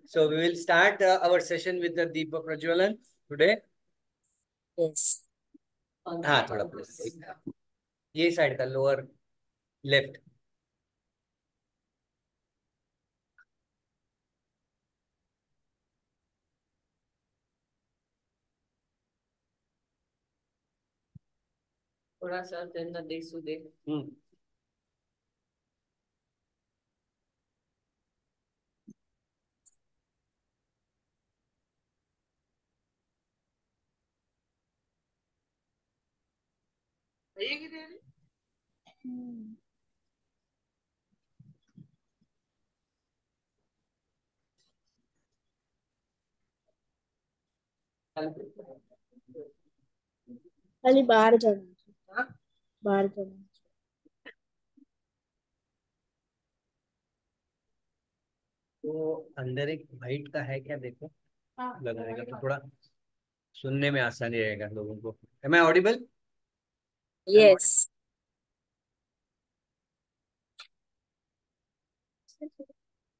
So we will start our session with the Deepa Prajwalan today. Yes. हाँ थोड़ा please ये side का lower left. थोड़ा सा अंदर देख सुदे. खाली बाहर जाना. बाहर जाना. तो अंदर एक वाइट का है क्या देखो लगाने का तो थोड़ा सुनने में आसानी रहेगा लोगों को. Am I audible? Yes.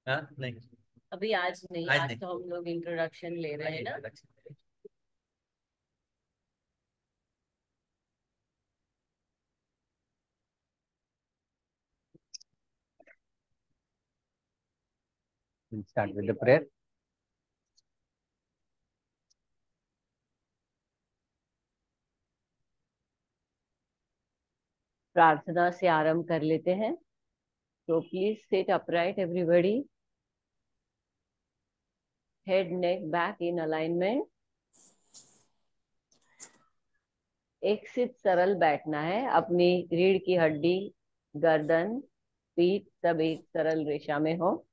हाँ नहीं अभी आज नहीं, आज तो हम लोग इंट्रोडक्शन ले रहे हैं ना. We'll start with the prayer. प्रार्थना से आरंभ कर लेते हैं. तो please sit upright everybody. Head neck back in alignment. एक सिर्फ सरल बैठना है. अपनी रीढ़ की हड्डी, गर्दन, पीठ सब एक सरल रेशा में हो.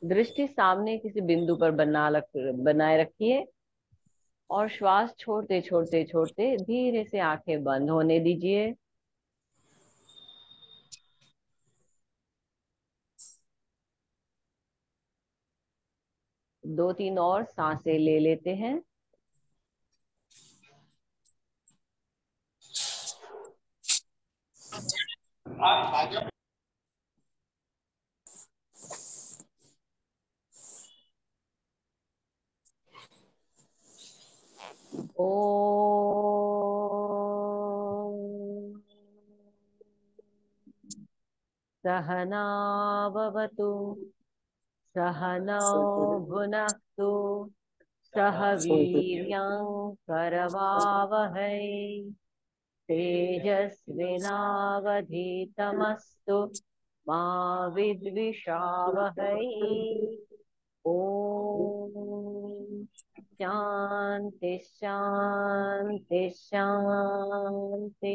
दृष्टि सामने किसी बिंदु पर बनाए रखिए और श्वास छोड़ते छोड़ते छोड़ते धीरे से आंखें बंद होने दीजिए. दो तीन और सांसें ले लेते हैं. ओम सहना भवतु सहनौ भुनक्तु सह वीर्यं करवावहै तेजस्विनावधीतमस्तु मा विद्विषावहै. ओम शांति शांति शांति.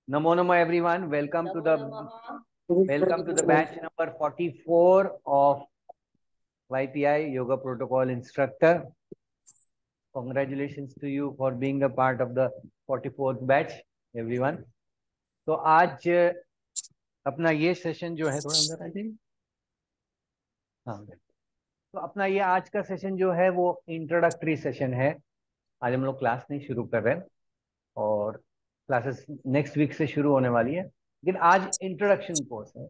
Namo Namo everyone. Welcome to the batch number 44 of YPI Yoga Protocol Instructor. Congratulations to you for being a part of the 44th batch, everyone. तो आज अपना ये सेशन जो है थोड़ा अंदर आ जाइए. हाँ तो अपना ये आज का सेशन जो है वो इंट्रोडक्टरी सेशन है. आज हम लोग क्लास नहीं शुरू कर रहे हैं और क्लासेस नेक्स्ट वीक से शुरू होने वाली है. लेकिन आज इंट्रोडक्शन कोर्स है,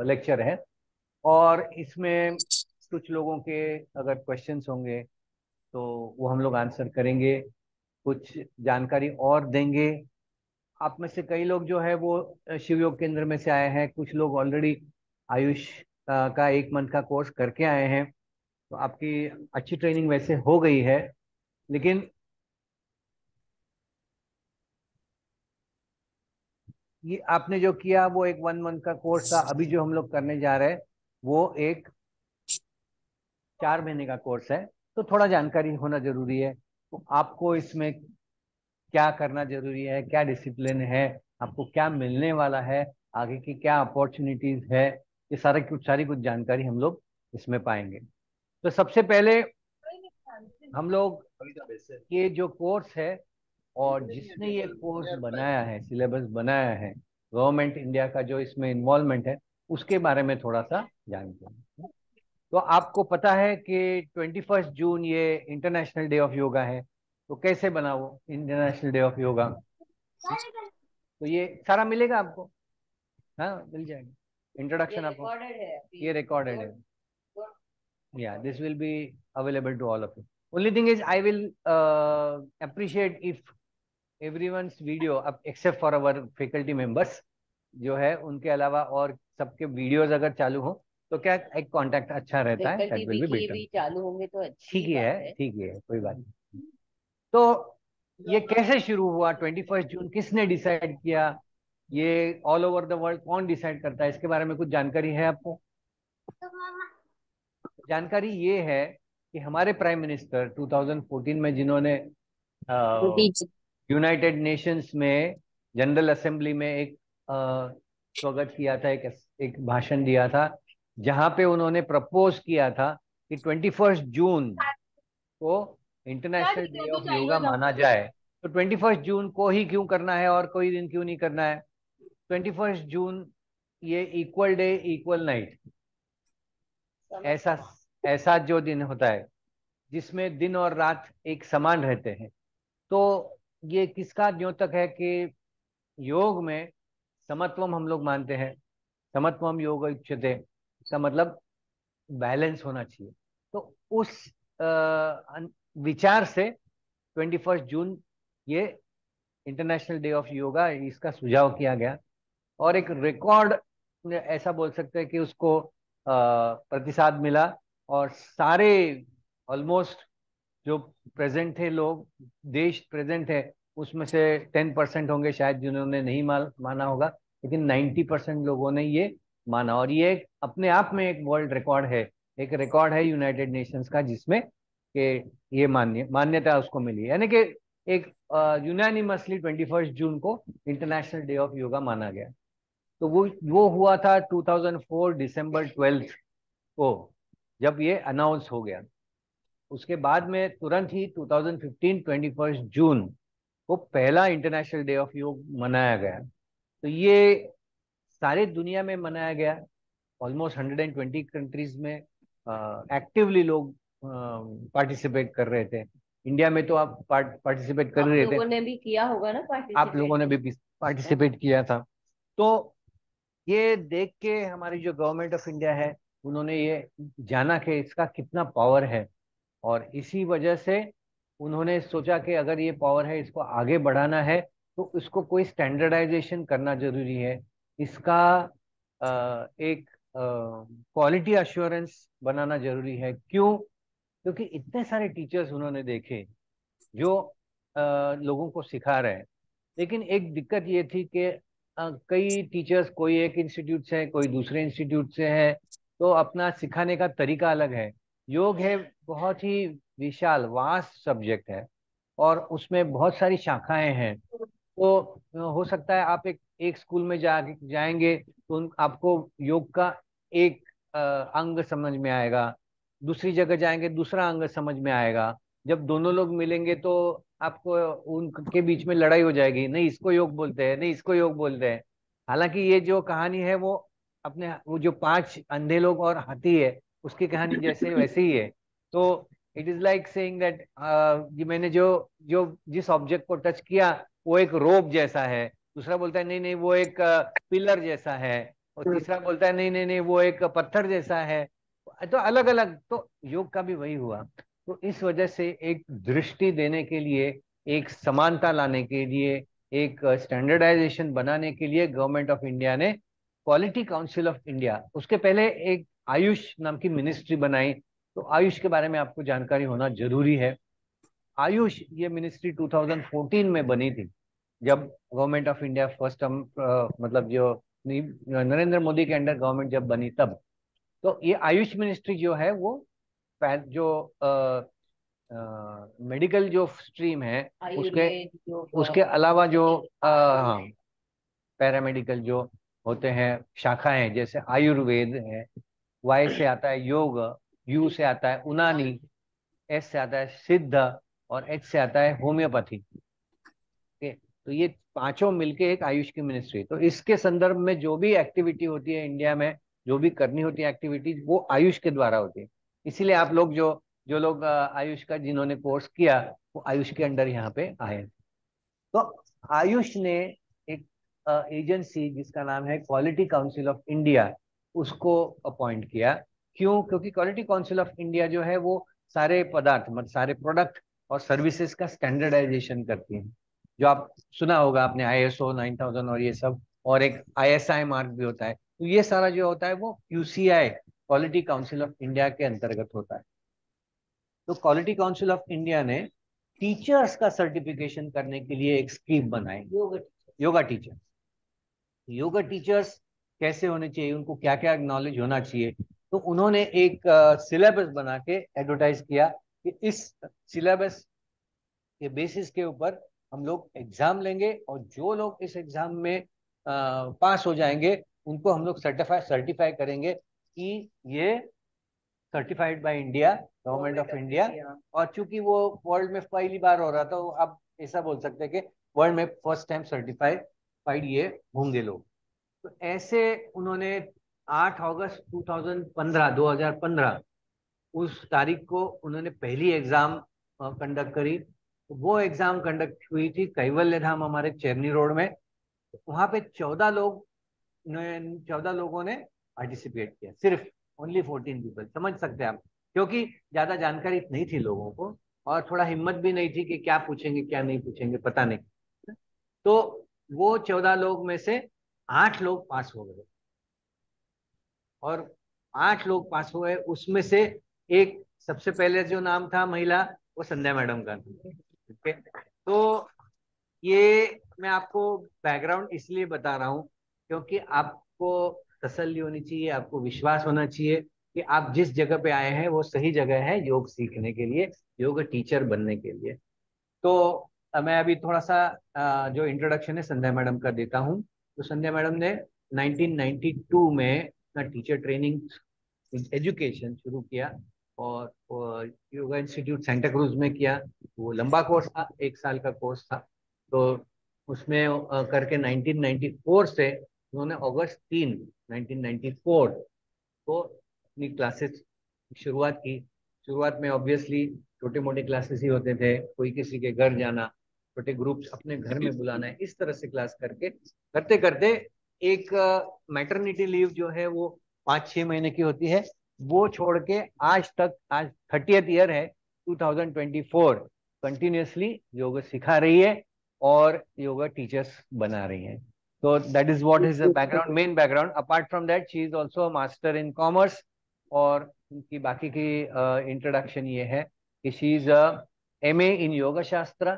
लेक्चर है और इसमें कुछ लोगों के अगर क्वेश्चंस होंगे तो वो हम लोग आंसर करेंगे, कुछ जानकारी और देंगे. आप में से कई लोग जो है वो शिव योग केंद्र में से आए हैं, कुछ लोग ऑलरेडी आयुष का 1 मंथ का कोर्स करके आए हैं. तो आपकी अच्छी ट्रेनिंग वैसे हो गई है, लेकिन ये आपने जो किया वो एक 1 मंथ का कोर्स था. अभी जो हम लोग करने जा रहे हैं वो एक 4 महीने का कोर्स है. तो थोड़ा जानकारी होना जरूरी है. तो आपको इसमें क्या करना जरूरी है, क्या डिसिप्लिन है, आपको क्या मिलने वाला है, आगे की क्या अपॉर्चुनिटीज है, ये सारी कुछ जानकारी हम लोग इसमें पाएंगे. तो सबसे पहले हम लोग ये जो कोर्स है और जिसने ये कोर्स बनाया है, सिलेबस बनाया है, गवर्नमेंट इंडिया का जो इसमें इन्वॉल्वमेंट है उसके बारे में थोड़ा सा जानते हैं। तो आपको पता है कि 21 जून ये इंटरनेशनल डे ऑफ योगा है। तो कैसे बना वो इंटरनेशनल डे ऑफ योगा? तो ये सारा मिलेगा आपको, हाँ मिल जाएगा। इंट्रोडक्शन आपको, ये रिकॉर्डेड है। Yeah, this will be available to all of you. Only thing is, I will appreciate if everyone's video, except for our faculty members, जो है उनके अलावा और सबके वीडियोस अगर चालू हो तो क्या एक कांटेक्ट अच्छा रहता है। That will be better. भी चालू होंगे तो अच्छी ठीक ही बात है, ठीक ही है, कोई बात नहीं। तो ये कैसे शुरू हुआ? 21 जून किसने डिसाइड किया? ये ऑल ओवर द वर्ल्ड कौन डिसाइड करता है? इसके बारे में कुछ जानकारी है आपको? जानकारी ये है कि हमारे प्राइम मिनिस्टर 2014 में जिन्होंने यूनाइटेड नेशंस में जनरल असेंबली में एक स्वागत किया था, एक भाषण दिया था, जहां पे उन्होंने प्रपोज किया था कि 21 जून को इंटरनेशनल डे ऑफ योगा माना जाए। तो 21 जून को ही क्यों करना है और कोई दिन क्यों नहीं करना है? 21 जून ये इक्वल डे इक्वल नाइट, ऐसा ऐसा जो दिन होता है जिसमें दिन और रात एक समान रहते हैं। तो ये किसका द्योतक है कि योग में समत्वम हम लोग मानते हैं। समत्वम योग उच्यते, इसका मतलब बैलेंस होना चाहिए। तो उस विचार से 21 जून ये इंटरनेशनल डे ऑफ योगा, इसका सुझाव किया गया। और एक रिकॉर्ड ऐसा बोल सकते हैं कि उसको प्रतिसाद मिला, और सारे ऑलमोस्ट जो प्रेजेंट थे लोग, देश प्रेजेंट है, उसमें से 10% होंगे शायद जिन्होंने नहीं माना होगा, लेकिन 90% लोगों ने ये माना। और ये अपने आप में एक वर्ल्ड रिकॉर्ड है, एक रिकॉर्ड है यूनाइटेड नेशंस का, जिसमें कि ये मान्यता उसको मिली, यानी कि एक यूनानिमसली 21 जून को इंटरनेशनल डे ऑफ योगा माना गया। तो वो हुआ था 2004 दिसंबर 12 को, जब ये अनाउंस हो गया। उसके बाद में तुरंत ही 2015 21 जून को पहला इंटरनेशनल डे ऑफ योग मनाया गया। तो ये सारे दुनिया में मनाया गया, ऑलमोस्ट 120 कंट्रीज में एक्टिवली लोग पार्टिसिपेट कर रहे थे। इंडिया में तो आप पार्टिसिपेट कर रहे थे, लोगों ने भी किया होगा ना आप लोगों ने भी पार्टिसिपेट किया था। तो ये देख के हमारी जो गवर्नमेंट ऑफ इंडिया है, उन्होंने ये जाना कि इसका कितना पावर है, और इसी वजह से उन्होंने सोचा कि अगर ये पावर है, इसको आगे बढ़ाना है, तो इसको कोई स्टैंडर्डाइजेशन करना जरूरी है। इसका एक क्वालिटी अश्योरेंस बनाना जरूरी है। क्यों? क्योंकि इतने सारे टीचर्स उन्होंने देखे जो लोगों को सिखा रहे हैं, लेकिन एक दिक्कत ये थी कि कई टीचर्स कोई एक इंस्टीट्यूट से है, कोई दूसरे इंस्टीट्यूट से है, तो अपना सिखाने का तरीका अलग है। योग है बहुत ही विशाल वास्ट सब्जेक्ट है, और उसमें बहुत सारी शाखाएं हैं। तो हो सकता है आप एक स्कूल में जाएंगे तो आपको योग का एक अंग समझ में आएगा, दूसरी जगह जाएंगे दूसरा अंग समझ में आएगा। जब दोनों लोग मिलेंगे तो आपको उनके बीच में लड़ाई हो जाएगी, नहीं इसको योग बोलते हैं, नहीं इसको योग बोलते हैं। हालांकि ये जो कहानी है वो अपने, वो जो 5 अंधे लोग और हाथी है, उसकी कहानी जैसे वैसे ही है। तो it is like saying that ये मैंने जो जो जिस ऑब्जेक्ट को टच किया वो एक रोप जैसा है, दूसरा बोलता है नहीं नहीं वो एक पिलर जैसा है, और तीसरा बोलता है नहीं नहीं नहीं वो एक पत्थर जैसा है। तो अलग अलग, तो योग का भी वही हुआ। तो इस वजह से एक दृष्टि देने के लिए, एक समानता लाने के लिए, एक स्टैंडर्डाइजेशन बनाने के लिए गवर्नमेंट ऑफ इंडिया ने क्वालिटी काउंसिल ऑफ इंडिया, उसके पहले एक आयुष नाम की मिनिस्ट्री बनाई। तो आयुष के बारे में आपको जानकारी होना जरूरी है। आयुष ये मिनिस्ट्री 2014 में बनी थी, जब government of India first term, मतलब जो नरेंद्र मोदी के अंडर गवर्नमेंट जब बनी तब। तो ये आयुष मिनिस्ट्री जो है वो जो मेडिकल जो स्ट्रीम है, उसके उसके अलावा जो हाँ पैरामेडिकल जो होते हैं शाखाएं, जैसे आयुर्वेद है, वाई से आता है योग, यू से आता है उनानी, एस से आता है सिद्ध, और एच से आता है होम्योपैथी। तो ये पांचों मिलके एक आयुष की मिनिस्ट्री। तो इसके संदर्भ में जो भी एक्टिविटी होती है इंडिया में, जो भी करनी होती है एक्टिविटीज वो आयुष के द्वारा होती है। इसीलिए आप लोग जो जो लोग आयुष का जिन्होंने कोर्स किया वो आयुष के अंडर यहाँ पे आए। तो आयुष ने एक एजेंसी जिसका नाम है क्वालिटी काउंसिल ऑफ इंडिया उसको अपॉइंट किया। क्यों? क्योंकि क्वालिटी काउंसिल ऑफ इंडिया जो है वो सारे पदार्थ मतलब सारे प्रोडक्ट और सर्विसेज का स्टैंडर्डाइजेशन करती है। जो आप सुना होगा आपने ISO 9000 और ये सब, और एक ISI मार्क भी होता है। तो ये सारा जो होता है वो QCI quality council of India के अंतर्गत होता है। तो क्वालिटी काउंसिल ऑफ इंडिया ने टीचर्स का सर्टिफिकेशन करने के लिए एक स्कीम बनाई, योगा टीचर। योगा टीचर्स कैसे होने चाहिए, उनको क्या क्या नॉलेज होना चाहिए, तो उन्होंने एक सिलेबस बना के एडवर्टाइज किया कि इस सिलेबस के बेसिस के ऊपर हम लोग एग्जाम लेंगे और जो लोग इस एग्जाम में पास हो जाएंगे उनको हम लोग सर्टिफाई करेंगे कि ये certified by India, government of India. और चूंकि वो वर्ल्ड में पहली बार हो रहा था तो अब ऐसा बोल सकते हैं कि वर्ल्ड में फर्स्ट टाइम सर्टिफाइड ये होंगे लोग। तो ऐसे उन्होंने 8 अगस्त 2015 उस तारीख को उन्होंने पहली एग्जाम कंडक्ट करी। तो वो एग्जाम कंडक्ट हुई थी कैवल्य धाम हमारे चेरनी रोड में। वहां पे 14 लोगों ने पार्टिसिपेट किया, सिर्फ ओनली 14 पीपल। समझ सकते हैं आप, क्योंकि ज्यादा जानकारी नहीं थी लोगों को और थोड़ा हिम्मत भी नहीं थी कि क्या पूछेंगे क्या नहीं पूछेंगे पता नहीं। तो वो 14 लोग में से 8 लोग पास हो गए और 8 लोग पास हुए। उसमें से एक सबसे पहले जो नाम था महिला वो संध्या मैडम का था। ठीक है, तो ये मैं आपको बैकग्राउंड इसलिए बता रहा हूँ क्योंकि आपको तसल्ली होनी चाहिए, आपको विश्वास होना चाहिए कि आप जिस जगह पे आए हैं वो सही जगह है योग सीखने के लिए, योग टीचर बनने के लिए। तो मैं अभी थोड़ा सा जो इंट्रोडक्शन है संध्या मैडम का देता हूँ। तो संध्या मैडम ने 1992 में अपना टीचर ट्रेनिंग एजुकेशन शुरू किया और योगा इंस्टीट्यूट सेंटा क्रूज में किया। वो लंबा कोर्स था, 1 साल का कोर्स था। तो उसमें करके 1994 से उन्होंने अगस्त 3 1994 को अपनी क्लासेस शुरुआत की। शुरुआत में ऑब्वियसली छोटे मोटे क्लासेस ही होते थे, कोई किसी के घर जाना, छोटे ग्रुप्स अपने घर में बुलाना है, इस तरह से क्लास करके करते करते एक मैटरनिटी लीव जो है वो 5-6 महीने की होती है, वो छोड़ के आज तक, आज 30th ईयर है 2024, कंटिन्यूसली योगा सिखा रही है और योगा टीचर्स बना रही है। So that is what is the background, main background. Apart from that, she is also a master in commerce. और उनकी बाकी की इंट्रोडक्शन ये है कि शी इज MA इन योगा शास्त्र।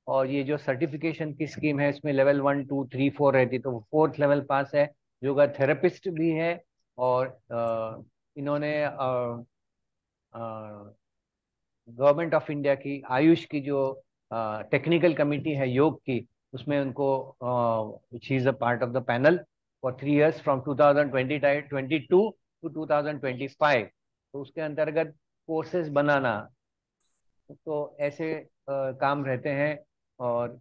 और ये जो सर्टिफिकेशन की स्कीम है इसमें लेवल 1 2 3 4 रहती, तो वो 4th लेवल पास है। योगा थेरेपिस्ट भी है और इन्होंने गवर्नमेंट ऑफ इंडिया की आयुष की जो टेक्निकल कमिटी है योग की, उसमें उनको she is a part of the panel for 3 years from 2022 to 2025। तो उसके अंतर्गत कोर्सेज बनाना, तो ऐसे काम रहते हैं और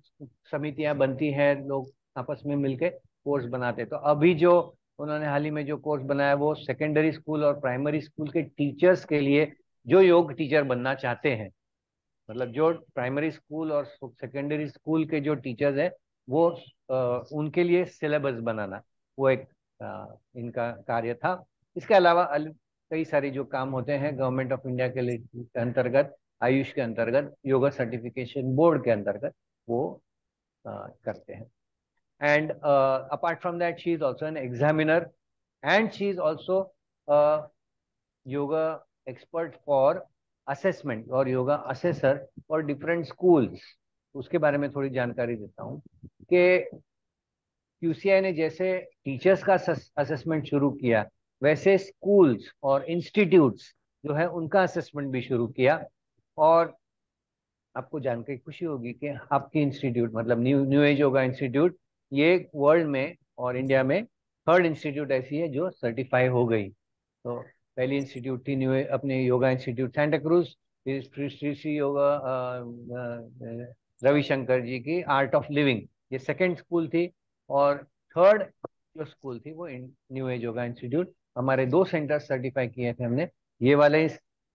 समितियां बनती हैं, लोग आपस में मिलके कोर्स बनाते हैं। तो अभी जो उन्होंने हाल ही में जो कोर्स बनाया वो सेकेंडरी स्कूल और प्राइमरी स्कूल के टीचर्स के लिए, जो योग टीचर बनना चाहते हैं, मतलब जो प्राइमरी स्कूल और सेकेंडरी स्कूल के जो टीचर्स हैं वो उनके लिए सिलेबस बनाना, वो एक इनका कार्य था। इसके अलावा कई सारे जो काम होते हैं गवर्नमेंट ऑफ इंडिया के लिए अंतर्गत, आयुष के अंतर्गत, योगा सर्टिफिकेशन बोर्ड के अंतर्गत वो करते हैं। And apart from that she is also an examiner and she is also yoga expert for assessment और yoga assessor for different schools. उसके बारे में थोड़ी जानकारी देता हूँ कि QCI ने जैसे टीचर्स का असेसमेंट शुरू किया, वैसे स्कूल्स और इंस्टीट्यूट्स जो है उनका असेसमेंट भी शुरू किया। और आपको जानकर खुशी होगी कि आपकी इंस्टीट्यूट मतलब न्यू एज योगा इंस्टीट्यूट, ये वर्ल्ड में और इंडिया में 3rd इंस्टीट्यूट ऐसी है जो सर्टिफाई हो गई। तो पहली इंस्टीट्यूट थी अपने योगा इंस्टीट्यूट सेंटा क्रूज, फिर श्री श्री योगा रविशंकर जी की आर्ट ऑफ लिविंग, ये सेकंड स्कूल थी। और 3rd जो स्कूल थी वो न्यू एज योगा इंस्टीट्यूट हमारे 2 सेंटर सर्टिफाई किए थे हमने। ये वाले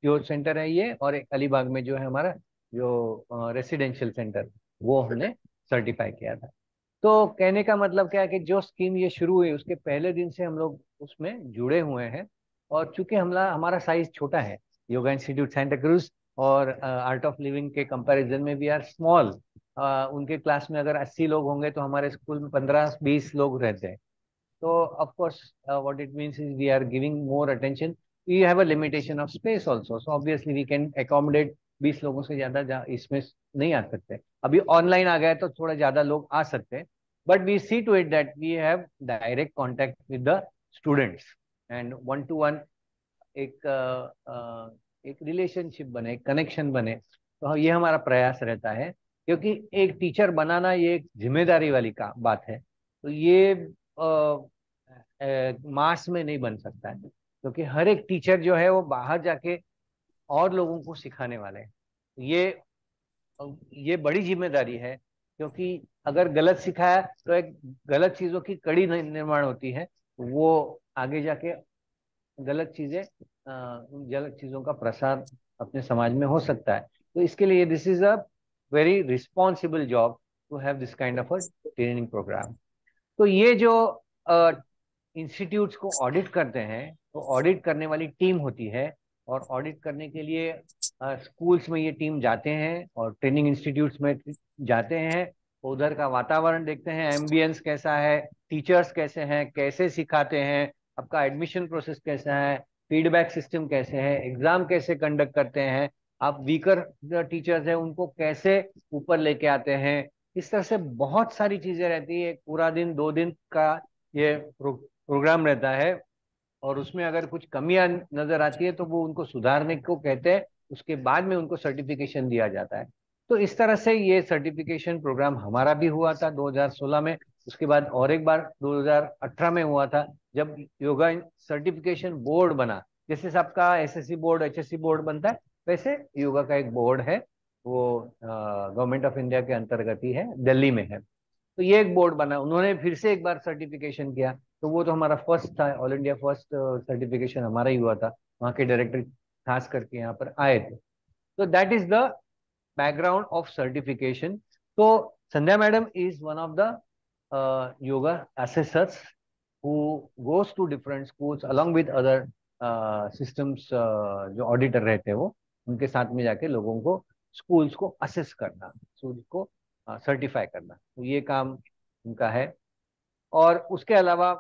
जो सेंटर है ये, और एक अलीबाग में जो है हमारा जो रेसिडेंशियल सेंटर, वो हमने सर्टिफाई किया था। तो कहने का मतलब क्या है कि जो स्कीम ये शुरू हुई उसके पहले दिन से हम लोग उसमें जुड़े हुए हैं। और चूंकि हमारा साइज छोटा है, योगा इंस्टीट्यूट सेंटा क्रूज और आर्ट ऑफ लिविंग के कंपैरिजन में वी आर स्मॉल। उनके क्लास में अगर 80 लोग होंगे तो हमारे स्कूल में 15-20 लोग रहते हैं। तो of course, what it means is we are giving more attention. We have a limitation of space also, so obviously we can accommodate 20 लोगों से ज्यादा इसमें नहीं आ सकते। अभी ऑनलाइन आ गया है तो थोड़ा ज्यादा लोग आ सकते हैं, but we see to it that we have direct contact with the students and one to one एक एक रिलेशनशिप बने, एक कनेक्शन बने। तो ये हमारा प्रयास रहता है, क्योंकि एक टीचर बनाना ये एक जिम्मेदारी वाली का बात है। तो ये मास में नहीं बन सकता है, क्योंकि हर एक टीचर जो है वो बाहर जाके और लोगों को सिखाने वाले हैं। ये ये बड़ी जिम्मेदारी है, क्योंकि अगर गलत सिखाया तो एक गलत चीजों की कड़ी निर्माण होती है, वो आगे जाके गलत चीजें उन गलत चीजों का प्रसार अपने समाज में हो सकता है। तो इसके लिए this is a very responsible job to have this kind of a training programme. तो ये जो इंस्टीट्यूट्स को ऑडिट करते हैं, तो ऑडिट करने वाली टीम होती है, और ऑडिट करने के लिए स्कूल्स में ये टीम जाते हैं और ट्रेनिंग इंस्टीट्यूट्स में जाते हैं। उधर का वातावरण देखते हैं, एम्बियंस कैसा है, टीचर्स कैसे हैं, कैसे सिखाते हैं, आपका एडमिशन प्रोसेस कैसा है, फीडबैक सिस्टम कैसे है, एग्जाम कैसे कंडक्ट करते हैं, आप वीकर टीचर्स हैं उनको कैसे ऊपर लेके आते हैं। इस तरह से बहुत सारी चीजें रहती है। एक पूरा दिन 2 दिन का ये प्रोग्राम रहता है, और उसमें अगर कुछ कमियां नजर आती है तो वो उनको सुधारने को कहते हैं। उसके बाद में उनको सर्टिफिकेशन दिया जाता है। तो इस तरह से ये सर्टिफिकेशन प्रोग्राम हमारा भी हुआ था 2016 में। उसके बाद और एक बार 2018 में हुआ था, जब योगा सर्टिफिकेशन बोर्ड बना। जैसे सबका एसएससी बोर्ड, एचएससी बोर्ड बनता है, वैसे योगा का एक बोर्ड है, वो गवर्नमेंट ऑफ इंडिया के अंतर्गत ही है, दिल्ली में है। तो ये एक बोर्ड बना, उन्होंने फिर से एक बार सर्टिफिकेशन किया। तो वो तो हमारा फर्स्ट था, ऑल इंडिया फर्स्ट सर्टिफिकेशन हमारा ही हुआ था। वहाँ के डायरेक्टर खास करके यहाँ पर आए थे। तो that is the background of certification. तो Sandhya madam is one of the yoga assessors who goes to different schools along with other systems. जो ऑडिटर रहते हैं वो उनके साथ में जाके लोगों को, स्कूल्स को असेस करना, स्कूल्स को सर्टिफाई करना, तो ये काम उनका है। और उसके अलावा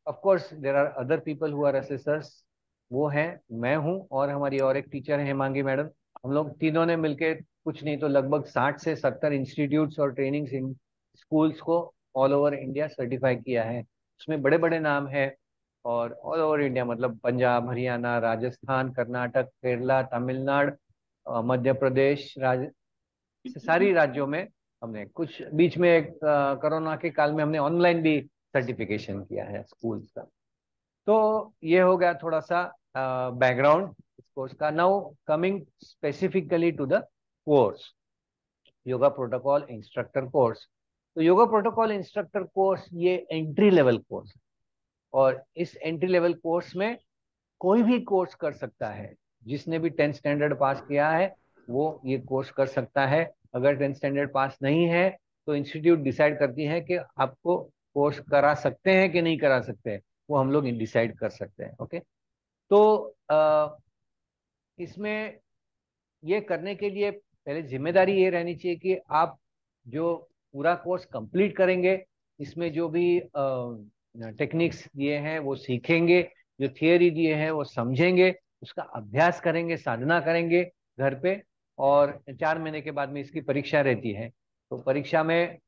of course there are other people who are assessors. वो हैं, मैं हूँ, और हमारी और एक टीचर है हेमांगी मैडम। हम लोग तीनों ने मिलके कुछ नहीं तो लगभग 60 से 70 इंस्टीट्यूट्स और ट्रेनिंग स्कूल्स को ऑल ओवर इंडिया सर्टिफाई किया है। उसमें बड़े बड़े नाम है, और ऑल ओवर इंडिया मतलब पंजाब, हरियाणा, राजस्थान, कर्नाटक, केरला, तमिलनाडु, मध्य प्रदेश, सारी राज्यों में हमने। कुछ बीच में एक कोरोना के काल में हमने ऑनलाइन भी सर्टिफिकेशन किया है स्कूल्स का। तो ये हो गया थोड़ा सा बैकग्राउंड इस कोर्स का। Now coming specifically to the course, yoga protocol instructor course. तो योगा प्रोटोकॉल इंस्ट्रक्टर कोर्स ये एंट्री लेवल कोर्स, और इस एंट्री लेवल कोर्स में कोई भी कोर्स कर सकता है। जिसने भी 10th स्टैंडर्ड पास किया है वो ये कोर्स कर सकता है। अगर 10th स्टैंडर्ड पास नहीं है तो इंस्टीट्यूट डिसाइड करती है कि आपको कोर्स करा सकते हैं कि नहीं करा सकते हैं, वो हम लोग डिसाइड कर सकते हैं। ओके। तो इसमें ये करने के लिए पहले जिम्मेदारी ये रहनी चाहिए कि आप जो पूरा कोर्स कंप्लीट करेंगे, इसमें जो भी टेक्निक्स दिए हैं वो सीखेंगे, जो थियोरी दिए हैं वो समझेंगे, उसका अभ्यास करेंगे, साधना करेंगे घर पे। और 4 महीने के बाद में इसकी परीक्षा रहती है। तो परीक्षा में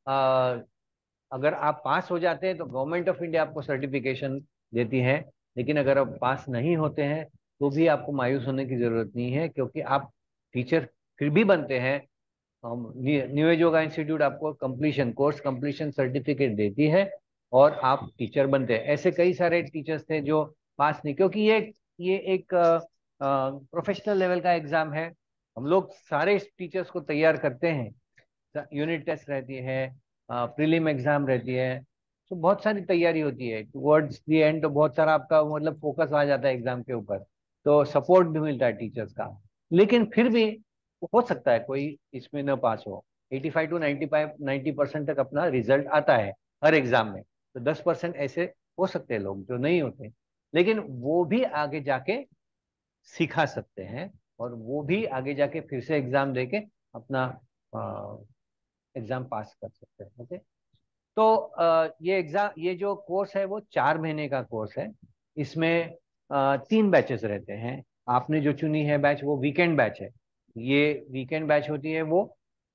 अगर आप पास हो जाते हैं तो गवर्नमेंट ऑफ इंडिया आपको सर्टिफिकेशन देती है। लेकिन अगर आप पास नहीं होते हैं तो भी आपको मायूस होने की जरूरत नहीं है, क्योंकि आप टीचर फिर भी बनते हैं। न्यू एज योगा इंस्टीट्यूट आपको कंप्लीशन, कोर्स कंप्लीशन सर्टिफिकेट देती है, और आप टीचर बनते हैं। ऐसे कई सारे टीचर्स थे जो पास नहीं, क्योंकि ये एक प्रोफेशनल लेवल का एग्जाम है। हम लोग सारे टीचर्स को तैयार करते हैं। यूनिट टेस्ट रहती है, प्रीलिम एग्जाम रहती है। तो बहुत सारी तैयारी होती है टुवर्ड्स द एंड, तो बहुत सारा आपका मतलब फोकस आ जाता है एग्जाम के ऊपर, तो सपोर्ट भी मिलता है टीचर्स का। लेकिन फिर भी हो सकता है कोई इसमें न पास हो। 85 टू 90% तक अपना रिजल्ट आता है हर एग्जाम में। तो 10% ऐसे हो सकते हैं लोग जो नहीं होते, लेकिन वो भी आगे जाके सिखा सकते हैं, और वो भी आगे जाके फिर से एग्जाम देके अपना एग्जाम पास कर सकते हैं। ओके। तो ये एग्जाम, ये जो कोर्स है वो 4 महीने का कोर्स है। इसमें 3 बैचेस रहते हैं। आपने जो चुनी है बैच वो वीकेंड बैच है। ये वीकेंड बैच होती है वो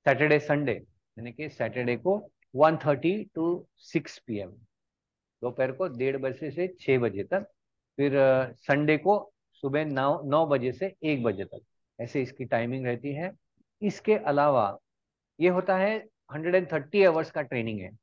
सैटरडे संडे, यानी कि सैटरडे को 1:30 to 6 PM, दोपहर को 1:30 से 6 बजे तक। फिर संडे को सुबह 9 बजे से 1 बजे तक, ऐसे इसकी टाइमिंग रहती है। इसके अलावा ये होता है 130 आवर्स का ट्रेनिंग है।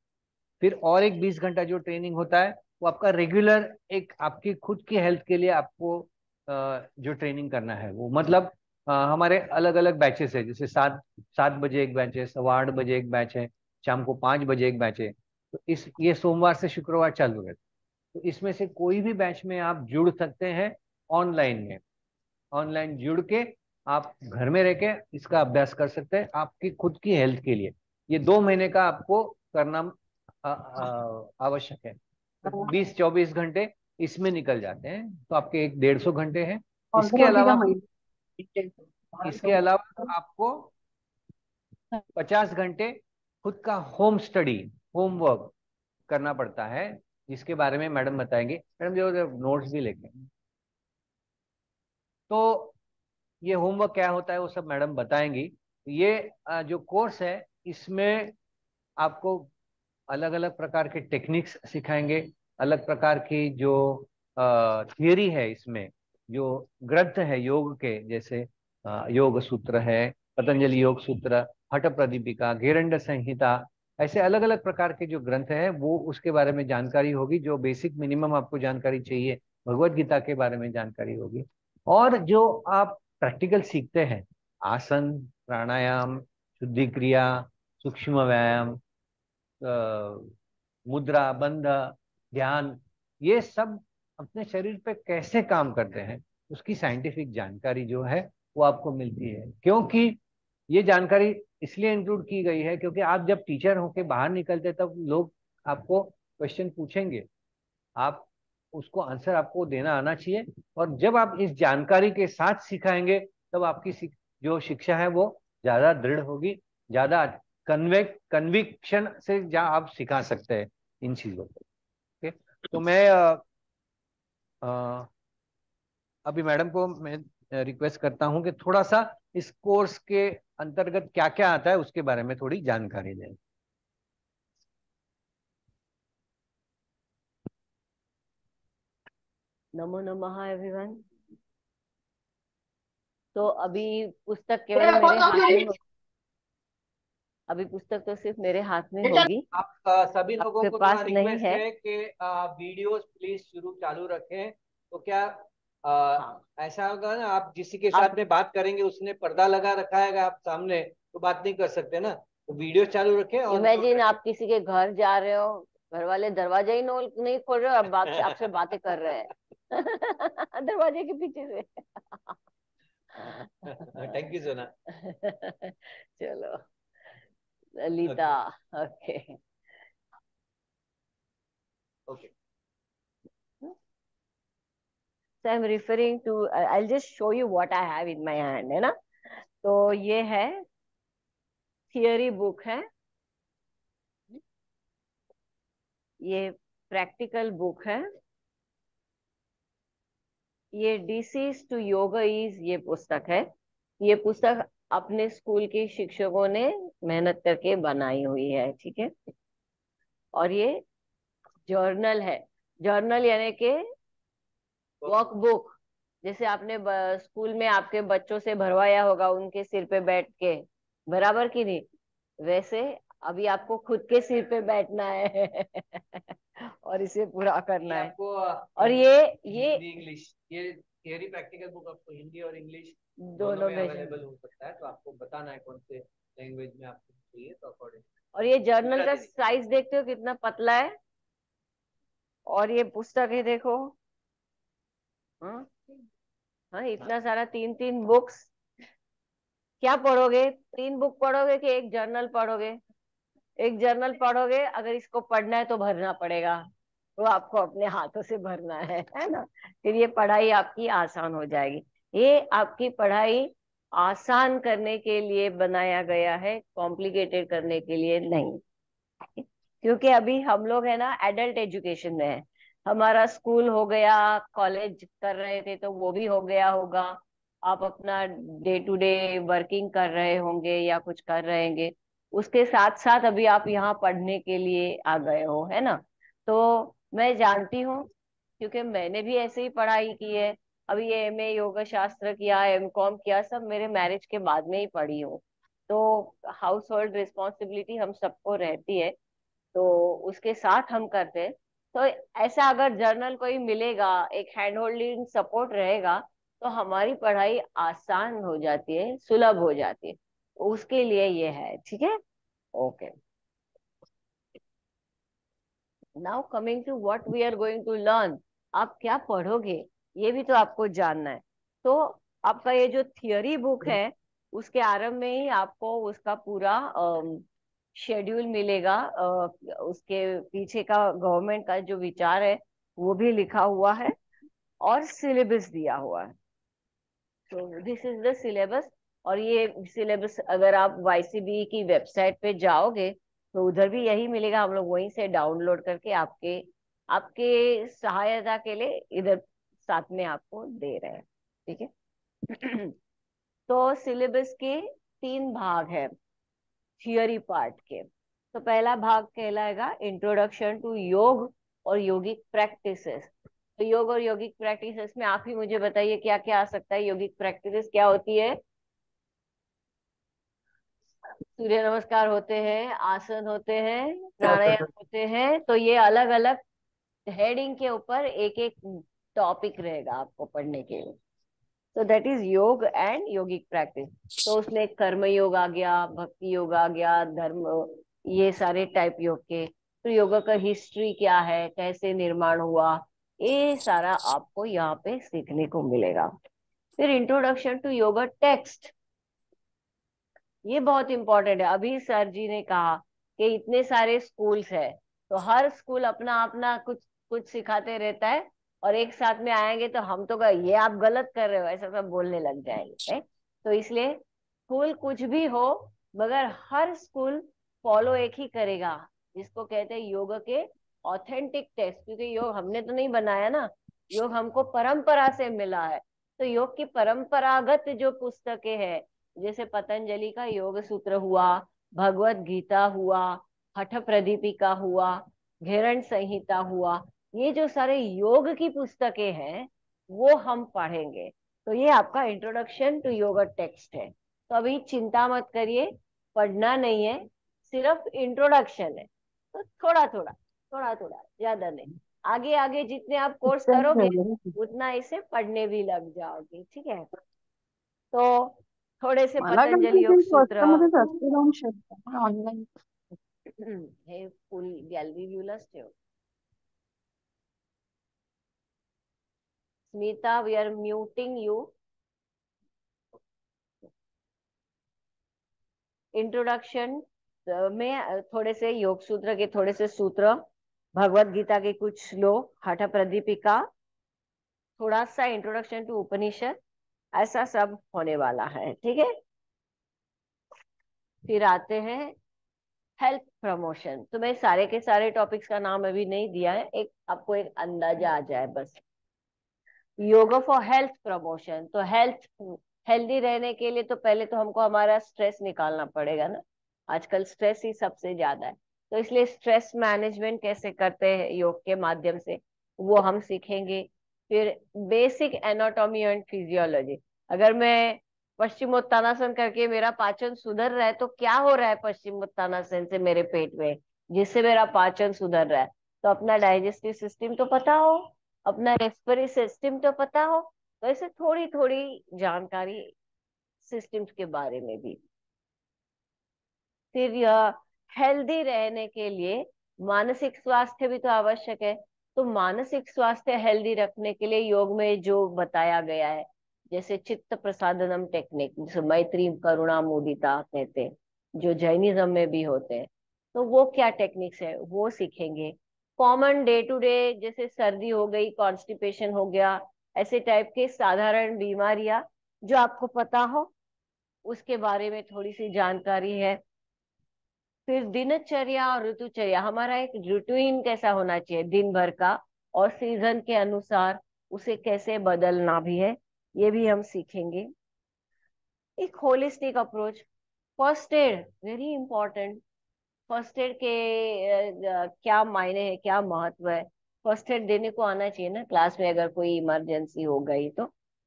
फिर और एक 20 घंटा जो ट्रेनिंग होता है वो आपका रेगुलर, एक आपकी खुद की हेल्थ के लिए आपको जो ट्रेनिंग करना है वो मतलब हमारे अलग अलग बैचेस है। जैसे 7 बजे एक बैच है, 8:15 एक बैच है, शाम को 5 बजे एक बैच है। तो इस ये सोमवार से शुक्रवार चालू रहता है। तो इसमें से कोई भी बैच में आप जुड़ सकते हैं ऑनलाइन में। ऑनलाइन जुड़ के आप घर में रह के इसका अभ्यास कर सकते हैं आपकी खुद की हेल्थ के लिए। ये 2 महीने का आपको करना आवश्यक है। तो 20-24 घंटे इसमें निकल जाते हैं, तो आपके एक 150 घंटे हैं। इसके अलावा इसके अलावा आपको 50 घंटे खुद का होम स्टडी, होमवर्क करना पड़ता है, जिसके बारे में मैडम बताएंगे। मैडम जो नोट्स भी लेके, तो ये होमवर्क क्या होता है वो सब मैडम बताएंगी। ये जो कोर्स है इसमें आपको अलग अलग प्रकार के टेक्निक्स सिखाएंगे। अलग प्रकार की जो थियरी है इसमें, जो ग्रंथ है योग के, जैसे योग सूत्र है, पतंजलि योग सूत्र, हठ प्रदीपिका, घेरंड संहिता, ऐसे अलग अलग प्रकार के जो ग्रंथ है वो उसके बारे में जानकारी होगी। जो बेसिक मिनिमम आपको जानकारी चाहिए, भगवत गीता के बारे में जानकारी होगी। और जो आप प्रैक्टिकल सीखते हैं, आसन, प्राणायाम, शुद्धि क्रिया, सूक्ष्म व्यायाम, मुद्रा, बंध, ध्यान, ये सब अपने शरीर पे कैसे काम करते हैं उसकी साइंटिफिक जानकारी जो है वो आपको मिलती है। क्योंकि ये जानकारी इसलिए इंक्लूड की गई है क्योंकि आप जब टीचर होके बाहर निकलते तब लोग आपको क्वेश्चन पूछेंगे, आप उसको आंसर आपको देना आना चाहिए। और जब आप इस जानकारी के साथ सिखाएंगे तब आपकी जो शिक्षा है वो ज्यादा दृढ़ होगी, ज्यादा कन्विक्शन से जहाँ आप सिखा सकते हैं इन चीजों को। ओके। तो मैं अभी मैडम को मैं रिक्वेस्ट करता हूँ कि थोड़ा सा इस कोर्स के अंतर्गत क्या क्या आता है उसके बारे में थोड़ी जानकारी दें। नमो नमः एवरीवन। तो अभी पुस्तक केवल मेरे हाथ में होगी। अभी पुस्तक तो सिर्फ मेरे हाथ में होगी, आप सभी लोगों आपके को थोड़ा पास नहीं रिक्वेस्ट है। है कि वीडियोस प्लीज शुरू चालू रखें। तो क्या हाँ, ऐसा होगा ना, आप जिसी के आप साथ में बात करेंगे उसने पर्दा लगा रखा है आप सामने, तो बात नहीं कर सकते ना। तो वीडियो चालू रखें और इमेजिन आप किसी के घर जा रहे हो, घर वाले दरवाजा ही नहीं खोल रहे हो, अब बात से आपसे बातें कर रहे हैं दरवाजे के पीछे से थैंक यू सोना। चलो Lalita. Okay. Okay. Okay. So I'm referring to, I'll just show you what I have in my hand, है ना। तो ये है थियरी बुक है, ये प्रैक्टिकल बुक है, ये डिसीज टू योगा इज ये पुस्तक है। ये पुस्तक अपने स्कूल के शिक्षकों ने मेहनत करके बनाई हुई है, ठीक है। और ये जर्नल है, जर्नल यानी कि वर्कबुक, जैसे आपने स्कूल में आपके बच्चों से भरवाया होगा उनके सिर पे बैठ के, बराबर की नहीं, वैसे अभी आपको खुद के सिर पे बैठना है और इसे पूरा करना ये है। आपको और ये हिंदी इंग्लिश, ये थियरी प्रैक्टिकल बुक आपको हिंदी और इंग्लिश दोनों दोनों में में अवेलेबल हो सकता है। तो आपको बताना है कौन से लैंग्वेज में आपको चाहिए, तो अकॉर्डिंग और ये जर्नल सुविधा का देनी। साइज देखते हो कितना पतला है, और ये पुस्तक है देखो। हाँ हाँ, इतना सारा, 3 3 बुक्स। क्या पढ़ोगे? 3 बुक पढ़ोगे कि एक जर्नल पढ़ोगे? एक जर्नल पढ़ोगे, अगर इसको पढ़ना है तो भरना पड़ेगा, तो आपको अपने हाथों से भरना है ना। फिर ये पढ़ाई आपकी आसान हो जाएगी। ये आपकी पढ़ाई आसान करने के लिए बनाया गया है, कॉम्प्लिकेटेड करने के लिए नहीं। क्योंकि अभी हम लोग है ना एडल्ट एजुकेशन में है। हमारा स्कूल हो गया, कॉलेज कर रहे थे तो वो भी हो गया होगा। आप अपना डे टू डे वर्किंग कर रहे होंगे या कुछ कर रहे होंगे, उसके साथ साथ अभी आप यहाँ पढ़ने के लिए आ गए हो, है ना। तो मैं जानती हूँ, क्योंकि मैंने भी ऐसे ही पढ़ाई की है। अभी ये एमए योगा शास्त्र किया, एमकॉम किया, सब मेरे मैरिज के बाद में ही पढ़ी हूँ। तो हाउस होल्ड रिस्पॉन्सिबिलिटी हम सबको रहती है, तो उसके साथ हम करते हैं। तो ऐसा अगर जर्नल कोई मिलेगा, एक हैंड होल्डिंग सपोर्ट रहेगा, तो हमारी पढ़ाई आसान हो जाती है, सुलभ हो जाती है। उसके लिए ये है, ठीक है। Okay, now coming to what we are going to learn. आप क्या पढ़ोगे, ये भी तो आपको जानना है। तो आपका ये जो थियरी बुक है, उसके आरंभ में ही आपको उसका पूरा शेड्यूल मिलेगा। उसके पीछे का गवर्नमेंट का जो विचार है वो भी लिखा हुआ है, और सिलेबस दिया हुआ है। तो दिस इज द सिलेबस। और ये सिलेबस अगर आप वाईसीबी की वेबसाइट पे जाओगे तो उधर भी यही मिलेगा। हम लोग वहीं से डाउनलोड करके आपके आपके सहायता के लिए इधर साथ में आपको दे रहे हैं, ठीक है। तो सिलेबस के 3 भाग है थियोरी पार्ट के। तो पहला भाग कहलाएगा इंट्रोडक्शन टू योग और योगिक प्रैक्टिसेस। तो योग और योगिक प्रैक्टिसेस में आप ही मुझे बताइए क्या क्या आ सकता है। योगिक प्रैक्टिसेस क्या होती है? सूर्य नमस्कार होते हैं, आसन होते हैं, प्राणायाम होते हैं। तो ये अलग अलग हेडिंग के ऊपर एक एक टॉपिक रहेगा आपको पढ़ने के लिए। तो दैट इज योग एंड योगिक प्रैक्टिस। तो उसमें कर्म योग आ गया, भक्ति योग आ गया, धर्म, ये सारे टाइप योग के। तो योगा का हिस्ट्री क्या है, कैसे निर्माण हुआ, ये सारा आपको यहाँ पे सीखने को मिलेगा। फिर इंट्रोडक्शन टू योगा टेक्स्ट, ये बहुत इंपॉर्टेंट है। अभी सर जी ने कहा कि इतने सारे स्कूल्स है, तो हर स्कूल अपना अपना कुछ कुछ सिखाते रहता है, और एक साथ में आएंगे तो हम तो ये आप गलत कर रहे हो ऐसा सब बोलने लग जाएंगे, है? तो इसलिए स्कूल कुछ भी हो, मगर हर स्कूल फॉलो एक ही करेगा, जिसको कहते हैं योग के ऑथेंटिक टेक्स्ट। क्योंकि योग हमने तो नहीं बनाया ना, योग हमको परंपरा से मिला है। तो योग की परंपरागत जो पुस्तकें हैं, जैसे पतंजलि का योग सूत्र हुआ, भगवत गीता हुआ, हठ प्रदीपिका हुआ, घेरण संहिता हुआ, ये जो सारे योग की पुस्तकें हैं वो हम पढ़ेंगे। तो ये आपका इंट्रोडक्शन टू योगा टेक्स्ट है। तो अभी चिंता मत करिए, पढ़ना नहीं है, सिर्फ इंट्रोडक्शन है। तो थोड़ा थोड़ा, थोड़ा थोड़ा, ज्यादा नहीं। आगे आगे जितने आप कोर्स करोगे उतना इसे पढ़ने भी लग जाओगे, ठीक है। तो थोड़े से मला काय पतंजलि योग माहिती सूत्र। स्वस्तामध्येच असते जाऊन शकतो ऑनलाईन. हे फुल गॅलरी व्ह्यूलाच ठेव. Smita, we are muting you. Introduction में थोड़े से योग सूत्र के थोड़े से सूत्र, भगवत गीता के कुछ श्लोक, हठ प्रदीपिका, थोड़ा सा इंट्रोडक्शन टू उपनिषद, ऐसा सब होने वाला है, ठीक है। फिर आते हैं हेल्थ प्रमोशन। तो मैं सारे के सारे टॉपिक्स का नाम अभी नहीं दिया है, एक आपको एक अंदाजा आ जाए बस। योगा फॉर हेल्थ प्रमोशन, तो हेल्दी रहने के लिए तो पहले तो हमको हमारा स्ट्रेस निकालना पड़ेगा ना। आजकल स्ट्रेस ही सबसे ज्यादा है, तो इसलिए स्ट्रेस मैनेजमेंट कैसे करते हैं योग के माध्यम से, वो हम सीखेंगे। फिर बेसिक एनाटॉमी एंड फिजियोलॉजी। अगर मैं पश्चिमोत्तानासन करके मेरा पाचन सुधर रहा है, तो क्या हो रहा है पश्चिमोत्तानासन से मेरे पेट में, जिससे मेरा पाचन सुधर रहा है? तो अपना डाइजेस्टिव सिस्टम तो पता हो, अपना रेस्पिरेटरी सिस्टम तो पता हो। तो ऐसे थोड़ी थोड़ी जानकारी सिस्टम्स के बारे में भी। फिर यह हेल्दी रहने के लिए मानसिक स्वास्थ्य भी तो आवश्यक है। तो मानसिक स्वास्थ्य हेल्दी रखने के लिए योग में जो बताया गया है, जैसे चित्त प्रसादनम टेक्निक, जिसे मैत्री करुणा मुदिता कहते हैं, जो जैनिज्म में भी होते हैं, तो वो क्या टेक्निक्स है वो सीखेंगे। कॉमन डे टू डे, जैसे सर्दी हो गई, कॉन्स्टिपेशन हो गया, ऐसे टाइप के साधारण बीमारियां जो आपको पता हो उसके बारे में थोड़ी सी जानकारी है। फिर दिनचर्या और ऋतुचर्या, हमारा एक रूटीन कैसा होना चाहिए दिन भर का, और सीजन के अनुसार उसे कैसे बदलना भी है, ये भी हम सीखेंगे। एक holistic approach, first aid very important. First aid के क्या मायने है, क्या महत्व है, फर्स्ट एड देने को आना चाहिए ना क्लास में, अगर कोई इमरजेंसी हो गई तो।